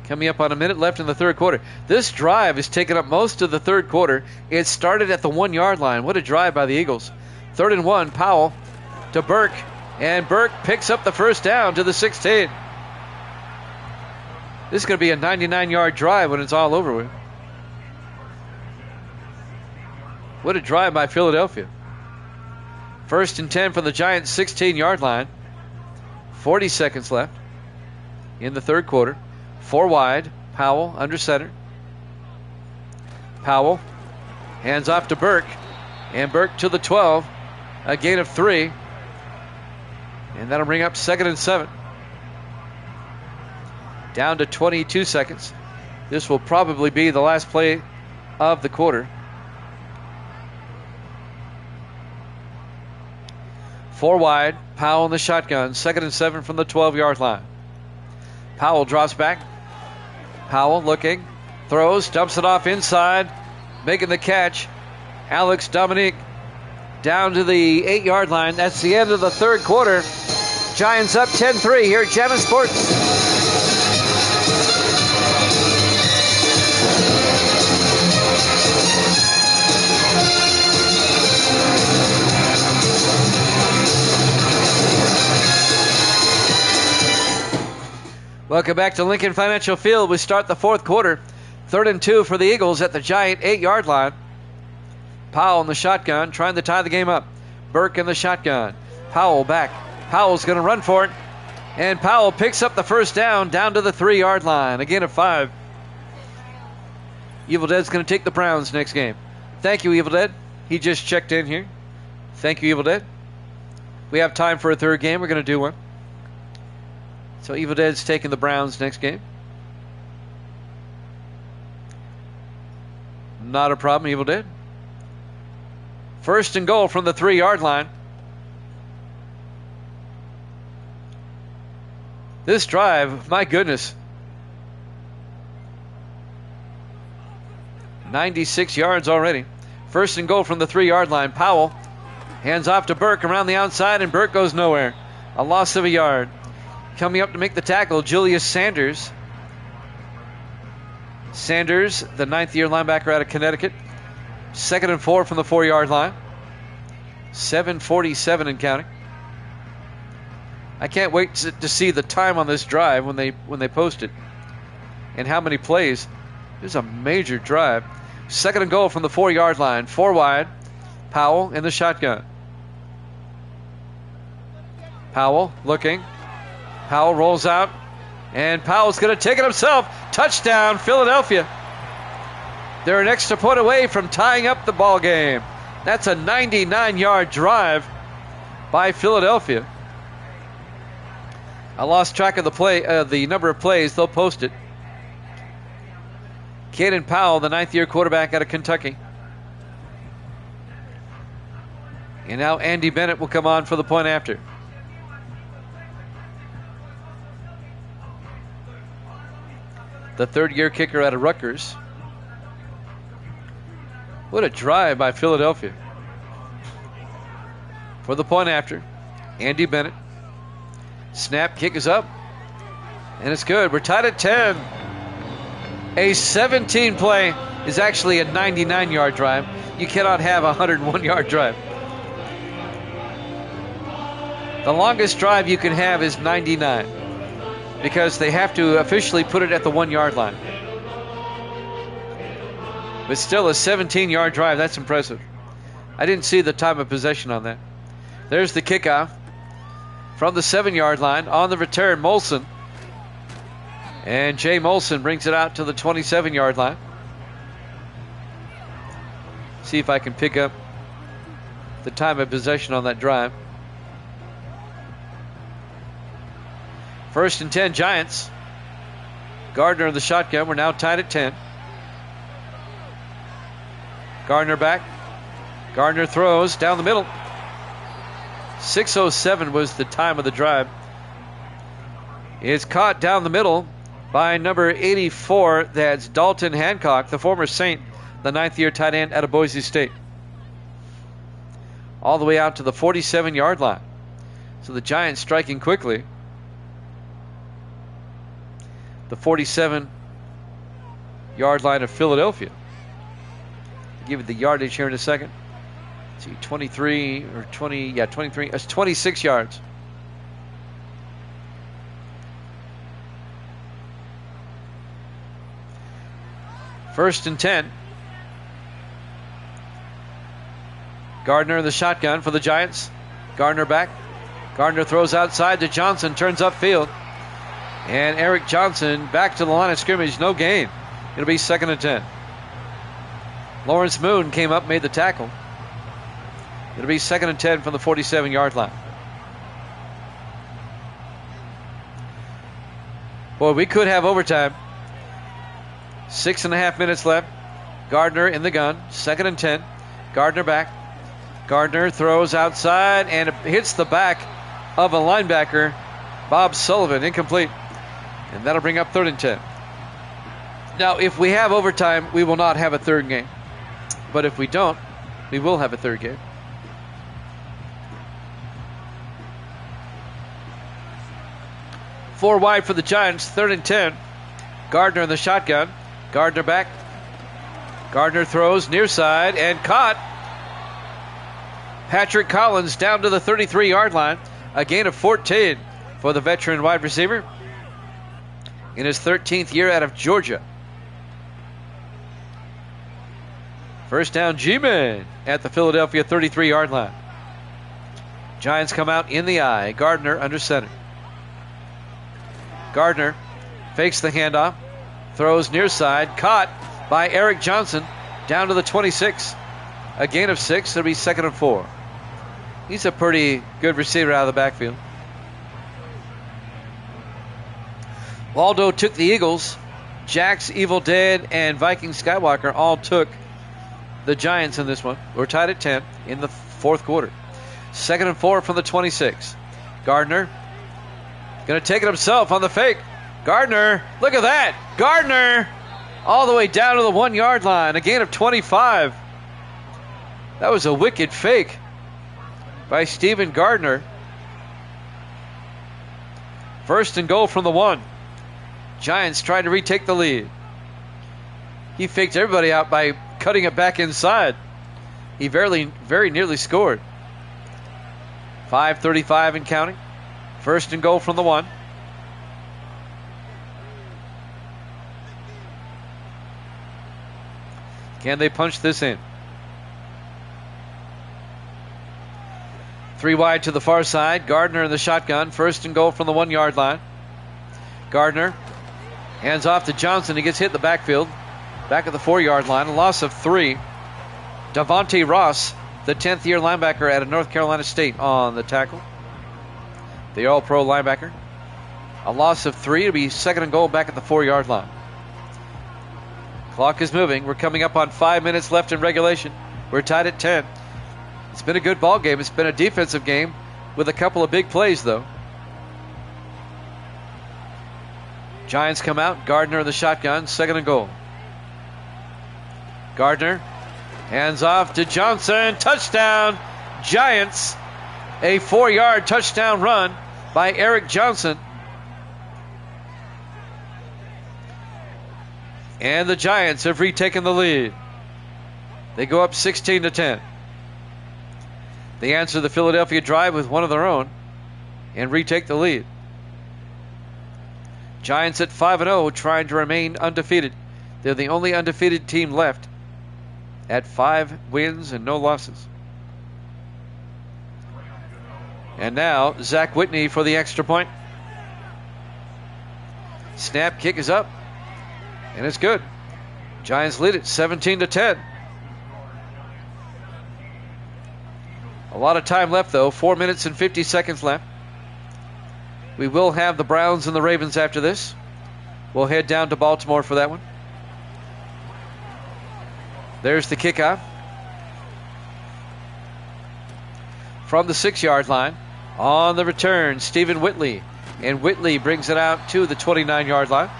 S1: Coming up on a minute left in the 3rd quarter. This drive has taken up most of the 3rd quarter. It started at the 1-yard line. What a drive by the Eagles. 3rd and 1, Powell to Burke. And Burke picks up the first down to the 16. This is going to be a 99-yard drive when it's all over with. What a drive by Philadelphia. 1st and 10 from the Giants' 16-yard line. 40 seconds left in the 3rd quarter. 4 wide. Powell under center. Powell hands off to Burke. And Burke to the 12. A gain of 3. And that'll bring up 2nd and 7. Down to 22 seconds. This will probably be the last play of the quarter. 4 wide. Powell in the shotgun. 2nd and 7 from the 12-yard line. Powell drops back. Powell looking. Throws. Dumps it off inside. Making the catch. Alex Dominique down to the 8-yard line. That's the end of the 3rd quarter. Giants up 10-3 here at Jammin' Sports. Welcome back to Lincoln Financial Field. We start the 4th quarter. 3rd and 2 for the Eagles at the Giant 8-yard line. Powell in the shotgun trying to tie the game up. Burke in the shotgun. Powell back. Powell's going to run for it. And Powell picks up the first down to the 3-yard line. Again of 5. Evil Dead's going to take the Browns next game. Thank you, Evil Dead. He just checked in here. Thank you, Evil Dead. We have time for a 3rd game. We're going to do one. So Evil Dead's taking the Browns next game. Not a problem, Evil Dead. 1st and goal from the 3-yard line. This drive, my goodness. 96 yards already. 1st and goal from the 3-yard line. Powell hands off to Burke around the outside, and Burke goes nowhere. A loss of a yard. Coming up to make the tackle, Julius Sanders. Sanders, the 9th-year linebacker out of Connecticut. 2nd and 4 from the 4-yard line. 7:47 and counting. I can't wait to see the time on this drive when they post it. And how many plays. This is a major drive. 2nd and goal from the 4-yard line. 4 wide. Powell in the shotgun. Powell looking. Powell rolls out, and Powell's going to take it himself. Touchdown, Philadelphia. They're an extra point away from tying up the ball game. That's a 99-yard drive by Philadelphia. I lost track of the number of plays. They'll post it. Caden Powell, the 9th-year quarterback out of Kentucky. And now Andy Bennett will come on for the point after. The third-year kicker out of Rutgers. What a drive by Philadelphia. For the point after, Andy Bennett. Snap, kick is up. And it's good. We're tied at 10. A 17-play is actually a 99-yard drive. You cannot have a 101-yard drive. The longest drive you can have is 99 because they have to officially put it at the 1-yard line. But still, a 17-yard drive, that's impressive. I didn't see the time of possession on that. There's the kickoff from the 7-yard line. On the return, Molson. And Jay Molson brings it out to the 27-yard line. See if I can pick up the time of possession on that drive. 1st and 10, Giants. Gardner in the shotgun. We're now tied at 10. Gardner back. Gardner throws down the middle. 6:07 was the time of the drive. It's caught down the middle by number 84. That's Dalton Hancock, the former Saint, the 9th-year tight end out of Boise State. All the way out to the 47-yard line. So the Giants striking quickly. The 47-yard line of Philadelphia. I'll give it the yardage here in a second. Let's see, 23 or 20, yeah, 23. That's 26 yards. First and 10. Gardner in the shotgun for the Giants. Gardner back. Gardner throws outside to Johnson, turns upfield. And Eric Johnson back to the line of scrimmage, no gain. It'll be 2nd and 10. Lawrence Moon came up, made the tackle. It'll be 2nd and 10 from the 47-yard line. Boy, we could have overtime. 6.5 minutes left. Gardner in the gun. 2nd and 10. Gardner back. Gardner throws outside and it hits the back of a linebacker, Bob Sullivan, incomplete. And that'll bring up 3rd and 10. Now, if we have overtime, we will not have a third game. But if we don't, we will have a third game. Four wide for the Giants, 3rd and 10. Gardner in the shotgun. Gardner back. Gardner throws near side and caught. Patrick Collins down to the 33-yard line. A gain of 14 for the veteran wide receiver in his 13th year out of Georgia. First down, G-Man at the Philadelphia 33-yard line. Giants come out in the eye. Gardner under center. Gardner fakes the handoff. Throws near side. Caught by Eric Johnson down to the 26. A gain of 6. It'll be 2nd and 4. He's a pretty good receiver out of the backfield. Waldo took the Eagles. Jax, Evil Dead, and Viking Skywalker all took the Giants in this one. We're tied at 10 in the 4th quarter. 2nd and 4 from the 26. Gardner going to take it himself on the fake. Gardner, look at that. Gardner all the way down to the 1-yard line. A gain of 25. That was a wicked fake by Stephen Gardner. 1st and goal from the 1. Giants trying to retake the lead. He faked everybody out by cutting it back inside. He very nearly scored. 5:35 and counting. 1st and goal from the 1. Can they punch this in? 3 wide to the far side. Gardner in the shotgun. 1st and goal from the 1-yard line. Gardner hands off to Johnson. He gets hit in the backfield. Back at the 4-yard line. A loss of 3. Davante Ross, the 10th-year linebacker out of North Carolina State, on the tackle. The All-Pro linebacker. A loss of 3. It'll be 2nd and goal back at the 4-yard line. Clock is moving. We're coming up on 5 minutes left in regulation. We're tied at 10. It's been a good ball game. It's been a defensive game with a couple of big plays, though. Giants come out. Gardner in the shotgun. 2nd and goal. Gardner hands off to Johnson. Touchdown, Giants. A 4-yard touchdown run by Eric Johnson. And the Giants have retaken the lead. They go up 16-10. They answer the Philadelphia drive with one of their own and retake the lead. Giants at 5-0, trying to remain undefeated. They're the only undefeated team left at 5 wins and no losses. And now Zach Whitney for the extra point. Snap, kick is up, and it's good. Giants lead it 17-10. A lot of time left, though. 4 minutes and 50 seconds left. We will have the Browns and the Ravens after this. We'll head down to Baltimore for that one. There's the kickoff. From the 6-yard line. On the return, Stephen Whitley. And Whitley brings it out to the 29-yard line.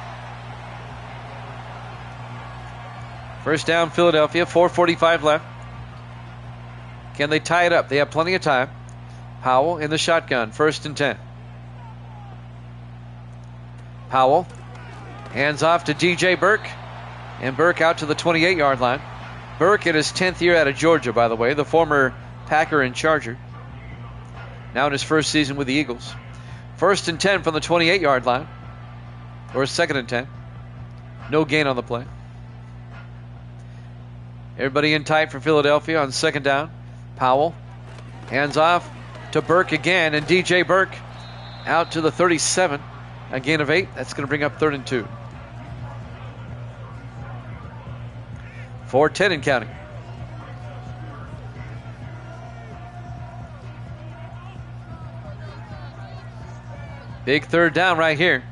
S1: First down, Philadelphia. 4:45 left. Can they tie it up? They have plenty of time. Powell in the shotgun. 1st and 10. Powell hands off to DJ Burke. And Burke out to the 28-yard line. Burke in his 10th year out of Georgia, by the way. The former Packer and Charger. Now in his first season with the Eagles. 1st and 10 from the 28-yard line. Or 2nd and 10. No gain on the play. Everybody in tight for Philadelphia on 2nd down. Powell hands off to Burke again, and DJ Burke out to the 37. A gain of 8. That's going to bring up 3rd and 2. 4:10 and counting. Big 3rd down right here.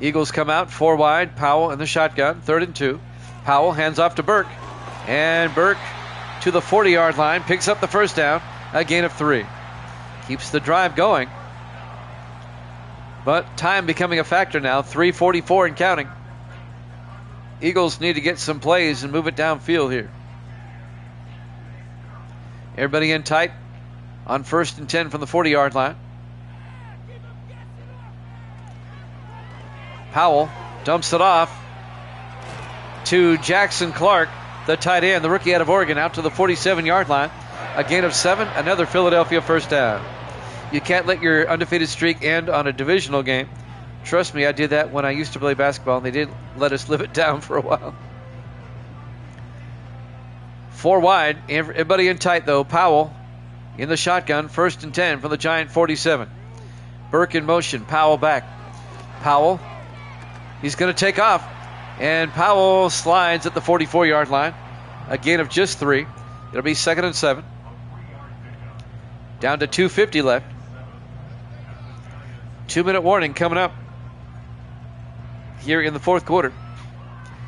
S1: Eagles come out 4 wide. Powell in the shotgun. 3rd and 2. Powell hands off to Burke. And Burke to the 40-yard line. Picks up the 1st down. A gain of 3. Keeps the drive going. But time becoming a factor now. 3:44 and counting. Eagles need to get some plays and move it downfield here. Everybody in tight on 1st and 10 from the 40-yard line. Powell dumps it off to Jackson Clark, the tight end, the rookie out of Oregon, out to the 47-yard line. A gain of 7, another Philadelphia 1st down. You can't let your undefeated streak end on a divisional game. Trust me, I did that when I used to play basketball, and they didn't let us live it down for a while. 4 wide, everybody in tight though. Powell in the shotgun, 1st and 10 from the Giant 47. Burke in motion, Powell back. Powell, he's going to take off, and Powell slides at the 44-yard line. A gain of just 3. It'll be 2nd and 7. Down to 2:50 left. 2-minute warning coming up here in the 4th quarter.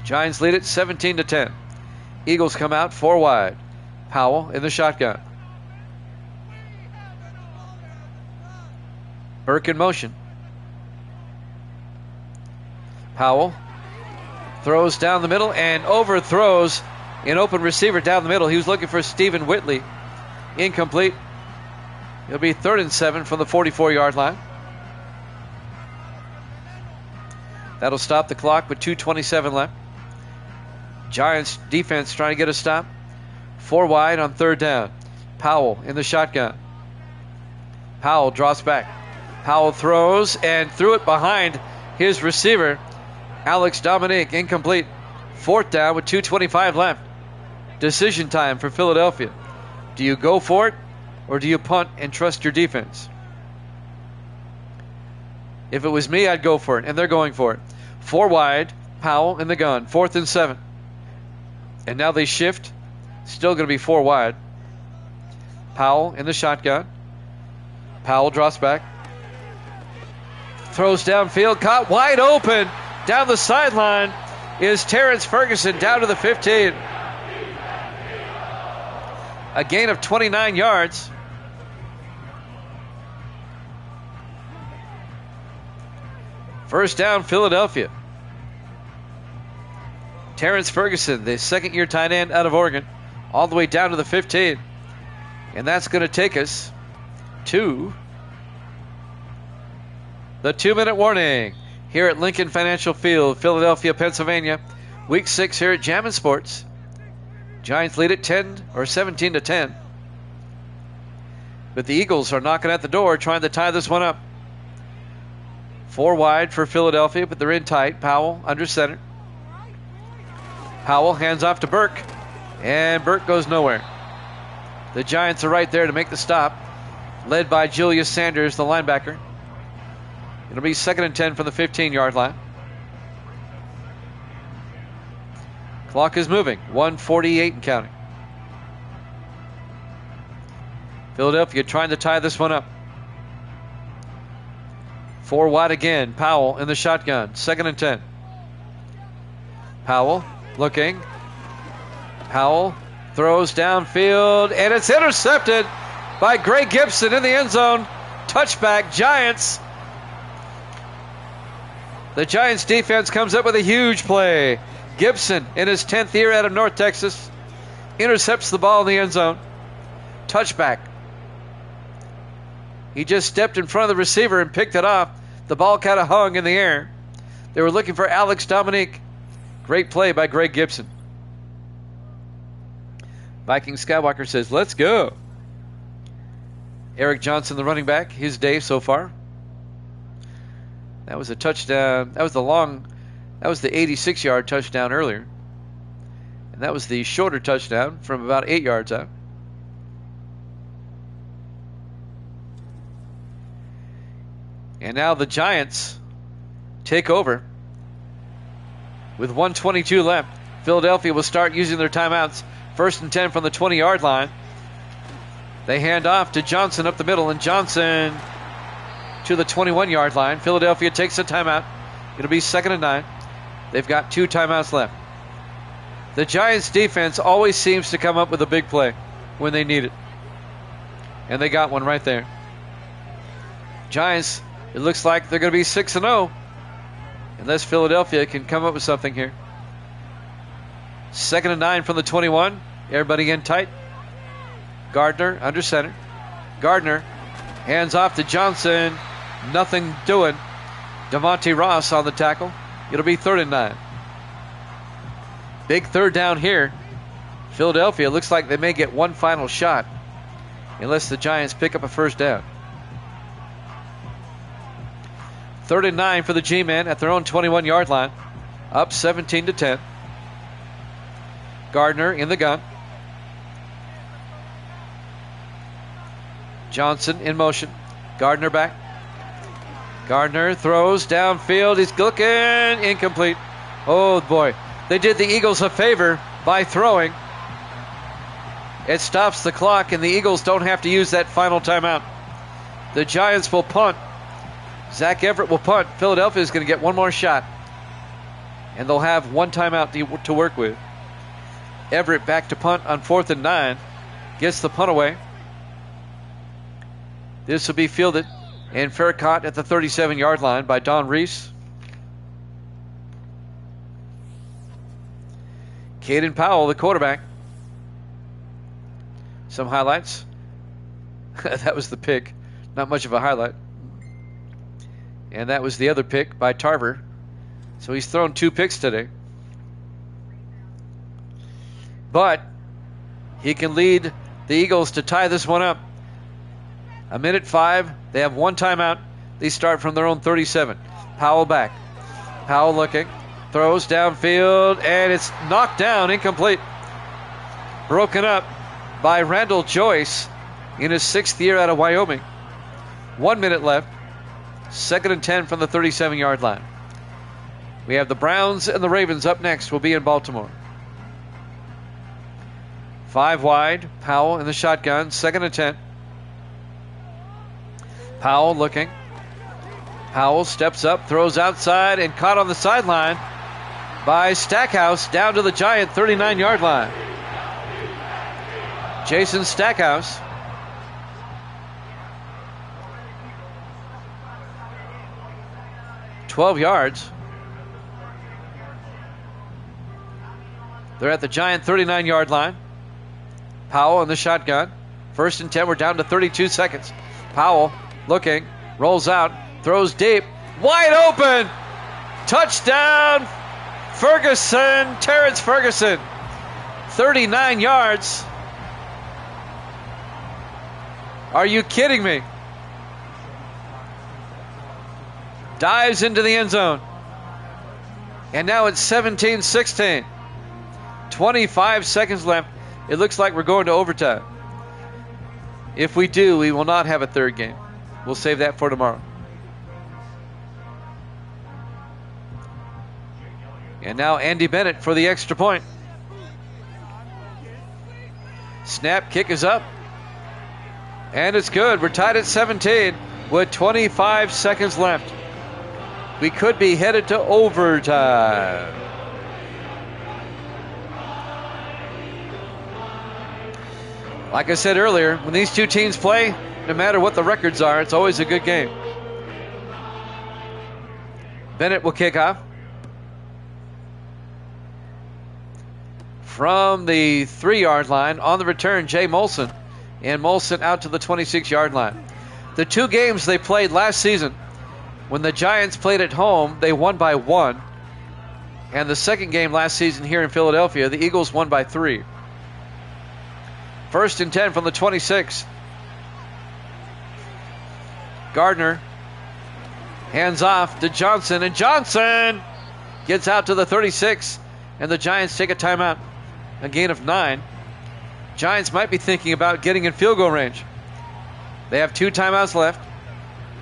S1: Giants lead it 17-10. Eagles come out 4 wide. Powell in the shotgun. Burke in motion. Powell throws down the middle and overthrows an open receiver down the middle. He was looking for Stephen Whitley. Incomplete. It'll be 3rd and 7 from the 44-yard line. That'll stop the clock with 2:27 left. Giants defense trying to get a stop. 4 wide on 3rd down. Powell in the shotgun. Powell draws back. Powell throws and threw it behind his receiver, Alex Dominique. Incomplete. 4th down with 2:25 left. Decision time for Philadelphia. Do you go for it, or do you punt and trust your defense? If it was me, I'd go for it, and they're going for it. 4 wide, Powell in the gun, 4th and 7. And now they shift. Still going to be 4 wide. Powell in the shotgun. Powell drops back. Throws downfield, caught wide open. Down the sideline is Terrence Ferguson down to the 15. A gain of 29 yards. First down, Philadelphia. Terrence Ferguson, the second-year tight end out of Oregon, all the way down to the 15. And that's going to take us to the 2-minute warning here at Lincoln Financial Field, Philadelphia, Pennsylvania. Week 6 here at Jammin' Sports. Giants lead at 17-10. But the Eagles are knocking at the door trying to tie this one up. 4 wide for Philadelphia, but they're in tight. Powell under center. Powell hands off to Burke, and Burke goes nowhere. The Giants are right there to make the stop, led by Julius Sanders, the linebacker. It'll be 2nd and 10 from the 15-yard line. Clock is moving, 1:48 and counting. Philadelphia trying to tie this one up. 4 wide again. Powell in the shotgun. 2nd and 10. Powell looking. Powell throws downfield, and it's intercepted by Greg Gibson in the end zone. Touchback, Giants. The Giants defense comes up with a huge play. Gibson, in his 10th year out of North Texas, intercepts the ball in the end zone. Touchback. He just stepped in front of the receiver and picked it off. The ball kind of hung in the air. They were looking for Alex Dominique. Great play by Greg Gibson. Viking Skywalker says, let's go. Eric Johnson, the running back, his day so far. That was a touchdown. That was the 86-yard touchdown earlier. And that was the shorter touchdown from about 8 yards out. And now the Giants take over with 1:22 left. Philadelphia will start using their timeouts. 1st and 10 from the 20-yard line. They hand off to Johnson up the middle, and Johnson to the 21-yard line. Philadelphia takes a timeout. It'll be 2nd and 9. They've got 2 timeouts left. The Giants defense always seems to come up with a big play when they need it. And they got one right there. Giants, it looks like they're going to be 6-0 unless Philadelphia can come up with something here. 2nd and 9 from the 21. Everybody in tight. Gardner under center. Gardner hands off to Johnson. Nothing doing. Devontae Ross on the tackle. It'll be 3rd and 9. Big 3rd down here. Philadelphia looks like they may get one final shot unless the Giants pick up a 1st down. 3rd and 9 for the G-men at their own 21-yard line. Up 17-10. Gardner in the gun. Johnson in motion. Gardner back. Gardner throws downfield. He's looking. Incomplete. Oh, boy. They did the Eagles a favor by throwing. It stops the clock, and the Eagles don't have to use that final timeout. The Giants will punt. Zach Everett will punt. Philadelphia is going to get one more shot, and they'll have one timeout to work with. Everett back to punt on 4th and 9. Gets the punt away. This will be fielded and fair caught at the 37-yard line by Don Reese. Caden Powell, the quarterback. Some highlights. That was the pick. Not much of a highlight. And that was the other pick by Tarver. So he's thrown 2 picks today. But he can lead the Eagles to tie this one up. 1:05. They have one timeout. They start from their own 37. Powell back. Powell looking. Throws downfield, and it's knocked down, incomplete. Broken up by Randall Joyce in his 6th year out of Wyoming. 1 minute left. 2nd and 10 from the 37-yard line. We have the Browns and the Ravens up next. We'll be in Baltimore. 5 wide. Powell in the shotgun. 2nd and 10. Powell looking. Powell steps up, throws outside, and caught on the sideline by Stackhouse down to the Giant 39-yard line. Jason Stackhouse. "12 yards. They're at the Giant 39-yard line. Powell in the shotgun. 1st and 10. We're down to 32 seconds. Powell looking, rolls out, throws deep, wide open. Touchdown, Ferguson, Terrence Ferguson. 39 yards. Are you kidding me? Dives into the end zone. And now it's 17-16. 25 seconds left. It looks like we're going to overtime. If we do, we will not have a third game. We'll save that for tomorrow. And now Andy Bennett for the extra point. Snap, kick is up. And it's good. We're tied at 17 with 25 seconds left. We could be headed to overtime. Like I said earlier, when these two teams play, no matter what the records are, it's always a good game. Bennett will kick off. From the 3-yard line, on the return, Jay Molson. And Molson out to the 26-yard line. The two games they played last season, when the Giants played at home, they won by 1. And the second game last season here in Philadelphia, the Eagles won by 3. 1st and 10 from the 26. Gardner hands off to Johnson, and Johnson gets out to the 36, and the Giants take a timeout. A gain of 9. Giants might be thinking about getting in field goal range. They have 2 timeouts left.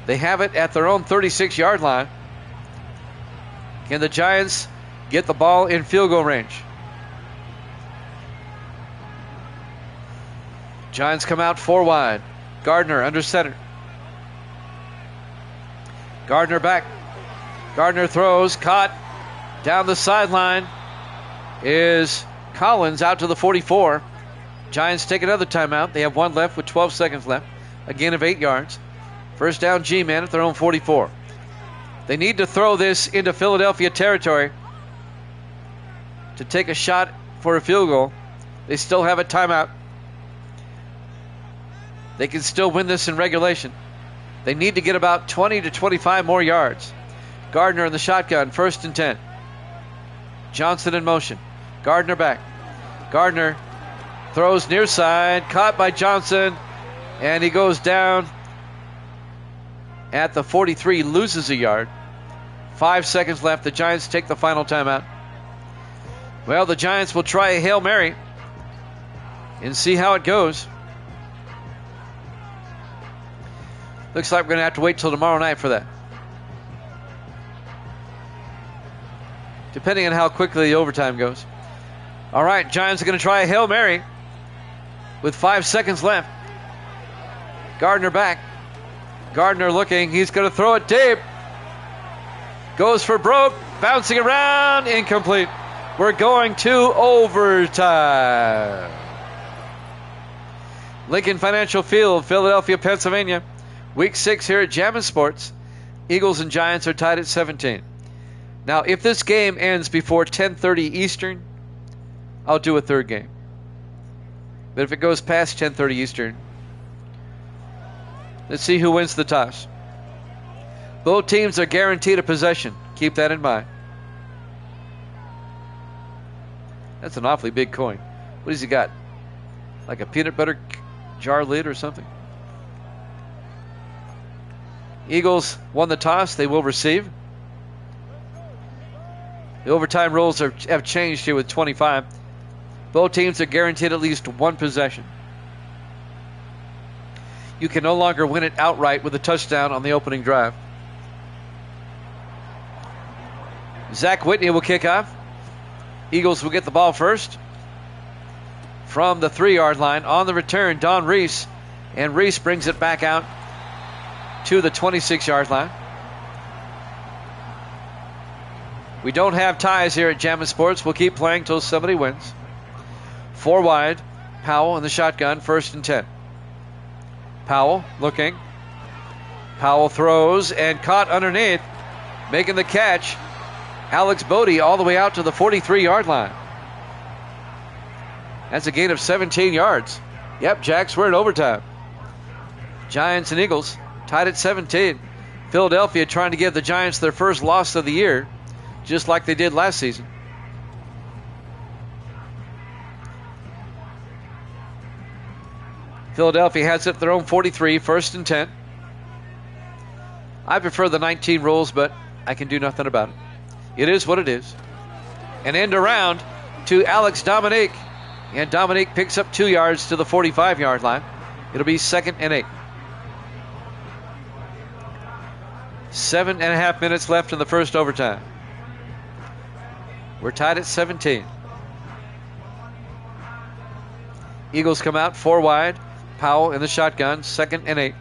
S1: They have it at their own 36-yard line. Can the Giants get the ball in field goal range? Giants come out 4 wide. Gardner under center. Gardner back. Gardner throws, caught down the sideline is Collins out to the 44. Giants take another timeout. They have 1 left with 12 seconds left. A gain of 8 yards. First down, G-man at their own 44. They need to throw this into Philadelphia territory to take a shot for a field goal. They still have a timeout. They can still win this in regulation. They need to get about 20 to 25 more yards. Gardner in the shotgun, 1st and 10. Johnson in motion. Gardner back. Gardner throws near side, caught by Johnson, and he goes down at the 43, loses a yard. 5 seconds left. The Giants take the final timeout. Well, the Giants will try a Hail Mary and see how it goes. Looks like we're going to have to wait till tomorrow night for that. Depending on how quickly the overtime goes. All right, Giants are going to try a Hail Mary with 5 seconds left. Gardner back. Gardner looking. He's going to throw it deep. Goes for broke. Bouncing around. Incomplete. We're going to overtime. Lincoln Financial Field, Philadelphia, Pennsylvania. Week 6 here at Jammin' Sports. Eagles and Giants are tied at 17. Now, if this game ends before 10:30 Eastern, I'll do a third game. But if it goes past 10:30 Eastern, let's see who wins the toss. Both teams are guaranteed a possession. Keep that in mind. That's an awfully big coin. What has he got? Like a peanut butter jar lid or something? Eagles won the toss. They will receive. The overtime rules have changed here with 25. Both teams are guaranteed at least 1 possession. You can no longer win it outright with a touchdown on the opening drive. Zach Whitney will kick off. Eagles will get the ball first. From the 3-yard line, on the return, Don Reese. And Reese brings it back out to the 26-yard line. We don't have ties here at Jammin' Sports. We'll keep playing till somebody wins. 4 wide. Powell in the shotgun, 1st and 10. Powell looking. Powell throws and caught underneath. Making the catch, Alex Bodie all the way out to the 43-yard line. That's a gain of 17 yards. Yep, Jacks, we're in overtime. Giants and Eagles tied at 17. Philadelphia trying to give the Giants their first loss of the year, just like they did last season. Philadelphia has it at their own 43, 1st and 10. I prefer the 19 rules, but I can do nothing about it. It is what it is. An end around to Alex Dominique. And Dominique picks up 2 yards to the 45-yard line. It'll be 2nd and 8. 7.5 minutes left in the first overtime. We're tied at 17. Eagles come out 4 wide. Powell in the shotgun, 2nd and 8.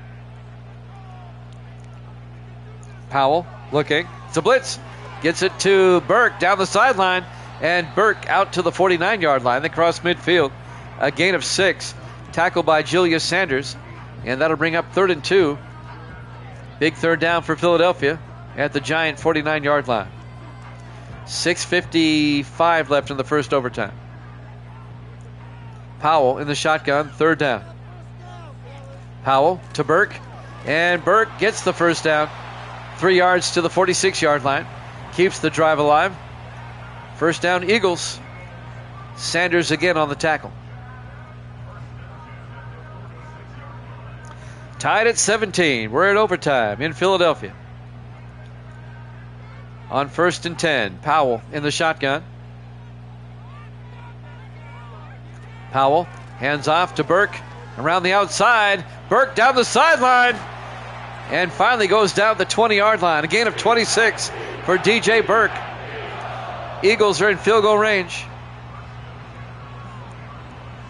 S1: Powell looking. It's a blitz. Gets it to Burke down the sideline. And Burke out to the 49-yard line. They cross midfield. A gain of 6. Tackled by Julius Sanders. And that'll bring up 3rd and 2. Big third down for Philadelphia at the Giant 49-yard line. 6:55 left in the first overtime. Powell in the shotgun, 3rd down. Powell to Burke. And Burke gets the first down. 3 yards to the 46-yard line. Keeps the drive alive. First down, Eagles. Sanders again on the tackle. Tied at 17. We're at overtime in Philadelphia. On 1st and 10, Powell in the shotgun. Powell hands off to Burke. Around the outside. Burke down the sideline. And finally goes down the 20-yard line. A gain of 26 for DJ Burke. Eagles are in field goal range.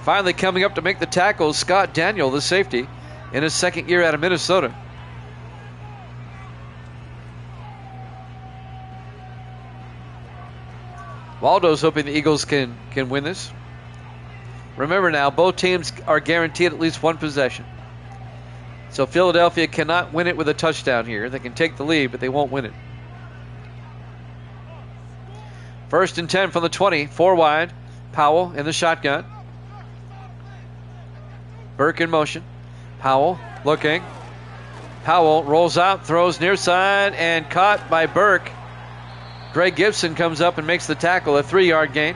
S1: Finally coming up to make the tackle, Scott Daniel, the safety, in his 2nd year out of Minnesota. Waldo's hoping the Eagles can win this. Remember now, both teams are guaranteed at least one possession. So Philadelphia cannot win it with a touchdown here. They can take the lead, but they won't win it. 1st and 10 from the 20, 4 wide. Powell in the shotgun. Burke in motion. Powell looking. Powell rolls out, throws near side, and caught by Burke. Greg Gibson comes up and makes the tackle, a 3-yard gain.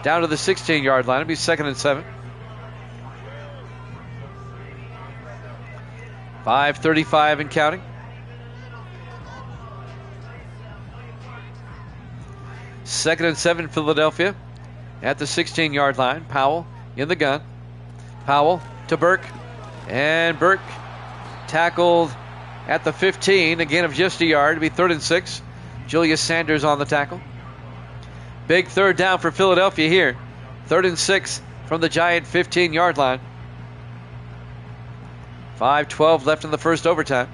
S1: Down to the 16-yard line. It'll be 2nd and 7. 5:35 and counting. 2nd and 7, Philadelphia at the 16-yard line. Powell in the gun. Powell to Burke. And Burke tackled at the 15. A gain of just a yard. It'll be 3rd and 6. Julius Sanders on the tackle. Big third down for Philadelphia here. 3rd and 6 from the Giant 15-yard line. 5:12 left in the first overtime.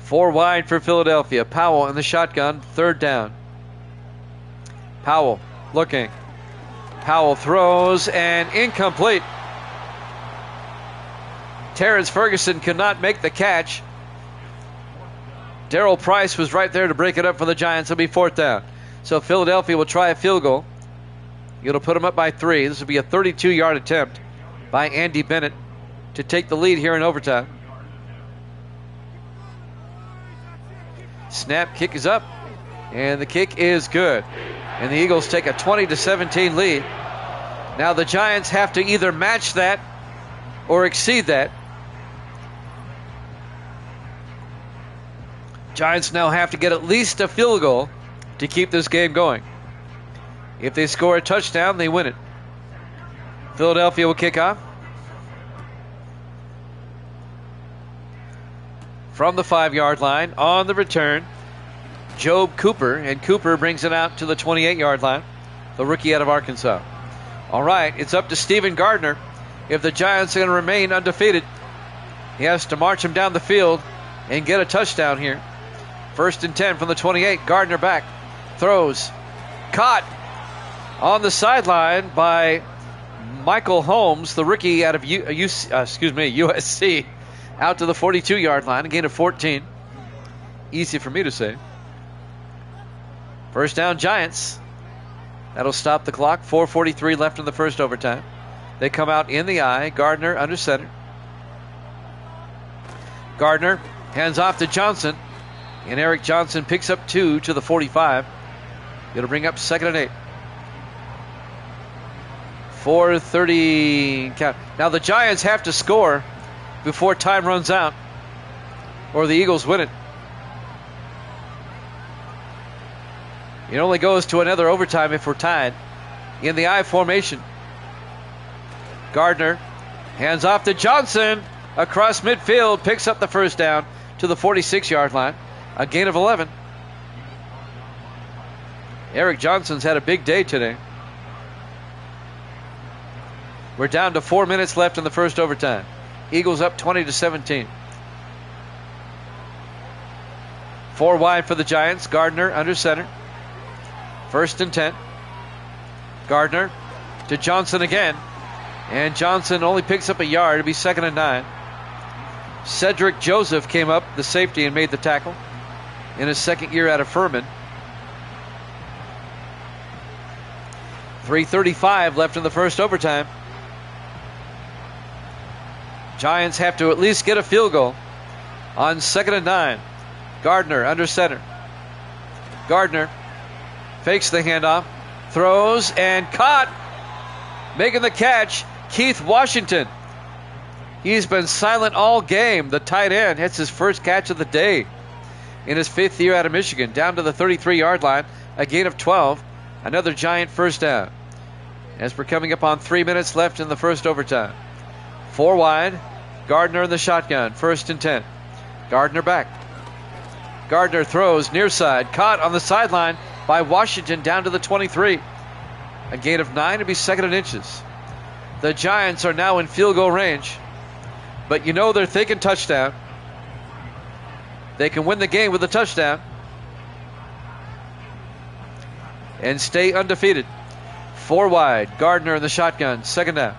S1: Four wide for Philadelphia. Powell in the shotgun, 3rd down. Powell looking. Powell throws and incomplete. Terrence Ferguson could not make the catch. Darrell Price was right there to break it up for the Giants. It'll be 4th down. So Philadelphia will try a field goal. It'll put them up by 3. This will be a 32-yard attempt by Andy Bennett to take the lead here in overtime. Snap, kick is up, and the kick is good. And the Eagles take a 20-17 lead. Now the Giants have to either match that or exceed that. Giants now have to get at least a field goal to keep this game going. If they score a touchdown, they win it. Philadelphia will kick off. From the 5-yard line, on the return, Job Cooper, and Cooper brings it out to the 28-yard line, the rookie out of Arkansas. All right, it's up to Stephen Gardner. If the Giants are going to remain undefeated, he has to march them down the field and get a touchdown here. 1st and 10 from the 28. Gardner back throws. Caught on the sideline by Michael Holmes, the rookie out of USC, out to the 42-yard line, a gain of 14. Easy for me to say. First down, Giants. That'll stop the clock. 4:43 left in the first overtime. They come out in the I. Gardner under center. Gardner hands off to Johnson. And Eric Johnson picks up 2 to the 45. It'll bring up 2nd and 8. 4:30 count. Now the Giants have to score before time runs out, or the Eagles win it. It only goes to another overtime if we're tied. In the I formation. Gardner hands off to Johnson across midfield, picks up the first down to the 46-yard line. A gain of 11. Eric Johnson's had a big day today. We're down to 4 minutes left in the first overtime. Eagles up 20-17. 4 wide for the Giants. Gardner under center. 1st and 10. Gardner to Johnson again. And Johnson only picks up a yard. It'll be 2nd and 9. Cedric Joseph came up, the safety, and made the tackle in his second year out of Furman. 3:35 left in the first overtime. Giants have to at least get a field goal on 2nd and 9. Gardner under center. Gardner fakes the handoff, throws, and caught. Making the catch, Keith Washington. He's been silent all game. The tight end hits his first catch of the day in his 5th year out of Michigan. Down to the 33-yard line, a gain of 12. Another Giant first down. As we're coming up on 3 minutes left in the first overtime. 4 wide. Gardner in the shotgun. 1st and 10. Gardner back. Gardner throws near side. Caught on the sideline by Washington down to the 23. A gain of 9 to be 2nd and inches. The Giants are now in field goal range. But you know they're thinking touchdown. They can win the game with a touchdown and stay undefeated. 4 wide. Gardner in the shotgun. 2nd down.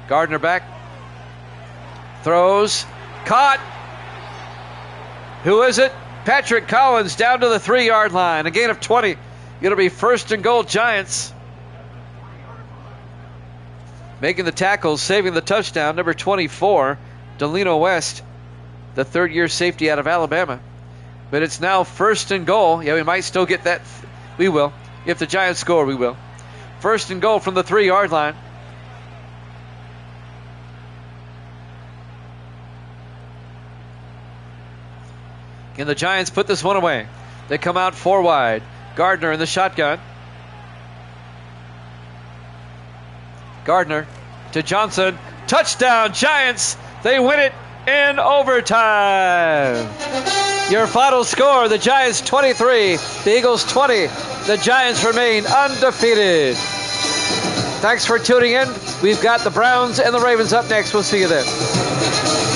S1: Gardner back. Throws. Caught. Who is it? Patrick Collins down to the 3-yard line. A gain of 20. It'll be 1st and goal Giants. Making the tackle, saving the touchdown, number 24, Delino West, the 3rd-year safety out of Alabama. But it's now 1st and goal. Yeah, we might still get that. We will. If the Giants score, we will. 1st and goal from the 3-yard line. Can the Giants put this one away? They come out 4 wide. Gardner in the shotgun. Gardner to Johnson. Touchdown, Giants. They win it in overtime. Your final score, the Giants 23, the Eagles 20. The Giants remain undefeated. Thanks for tuning in. We've got the Browns and the Ravens up next. We'll see you then.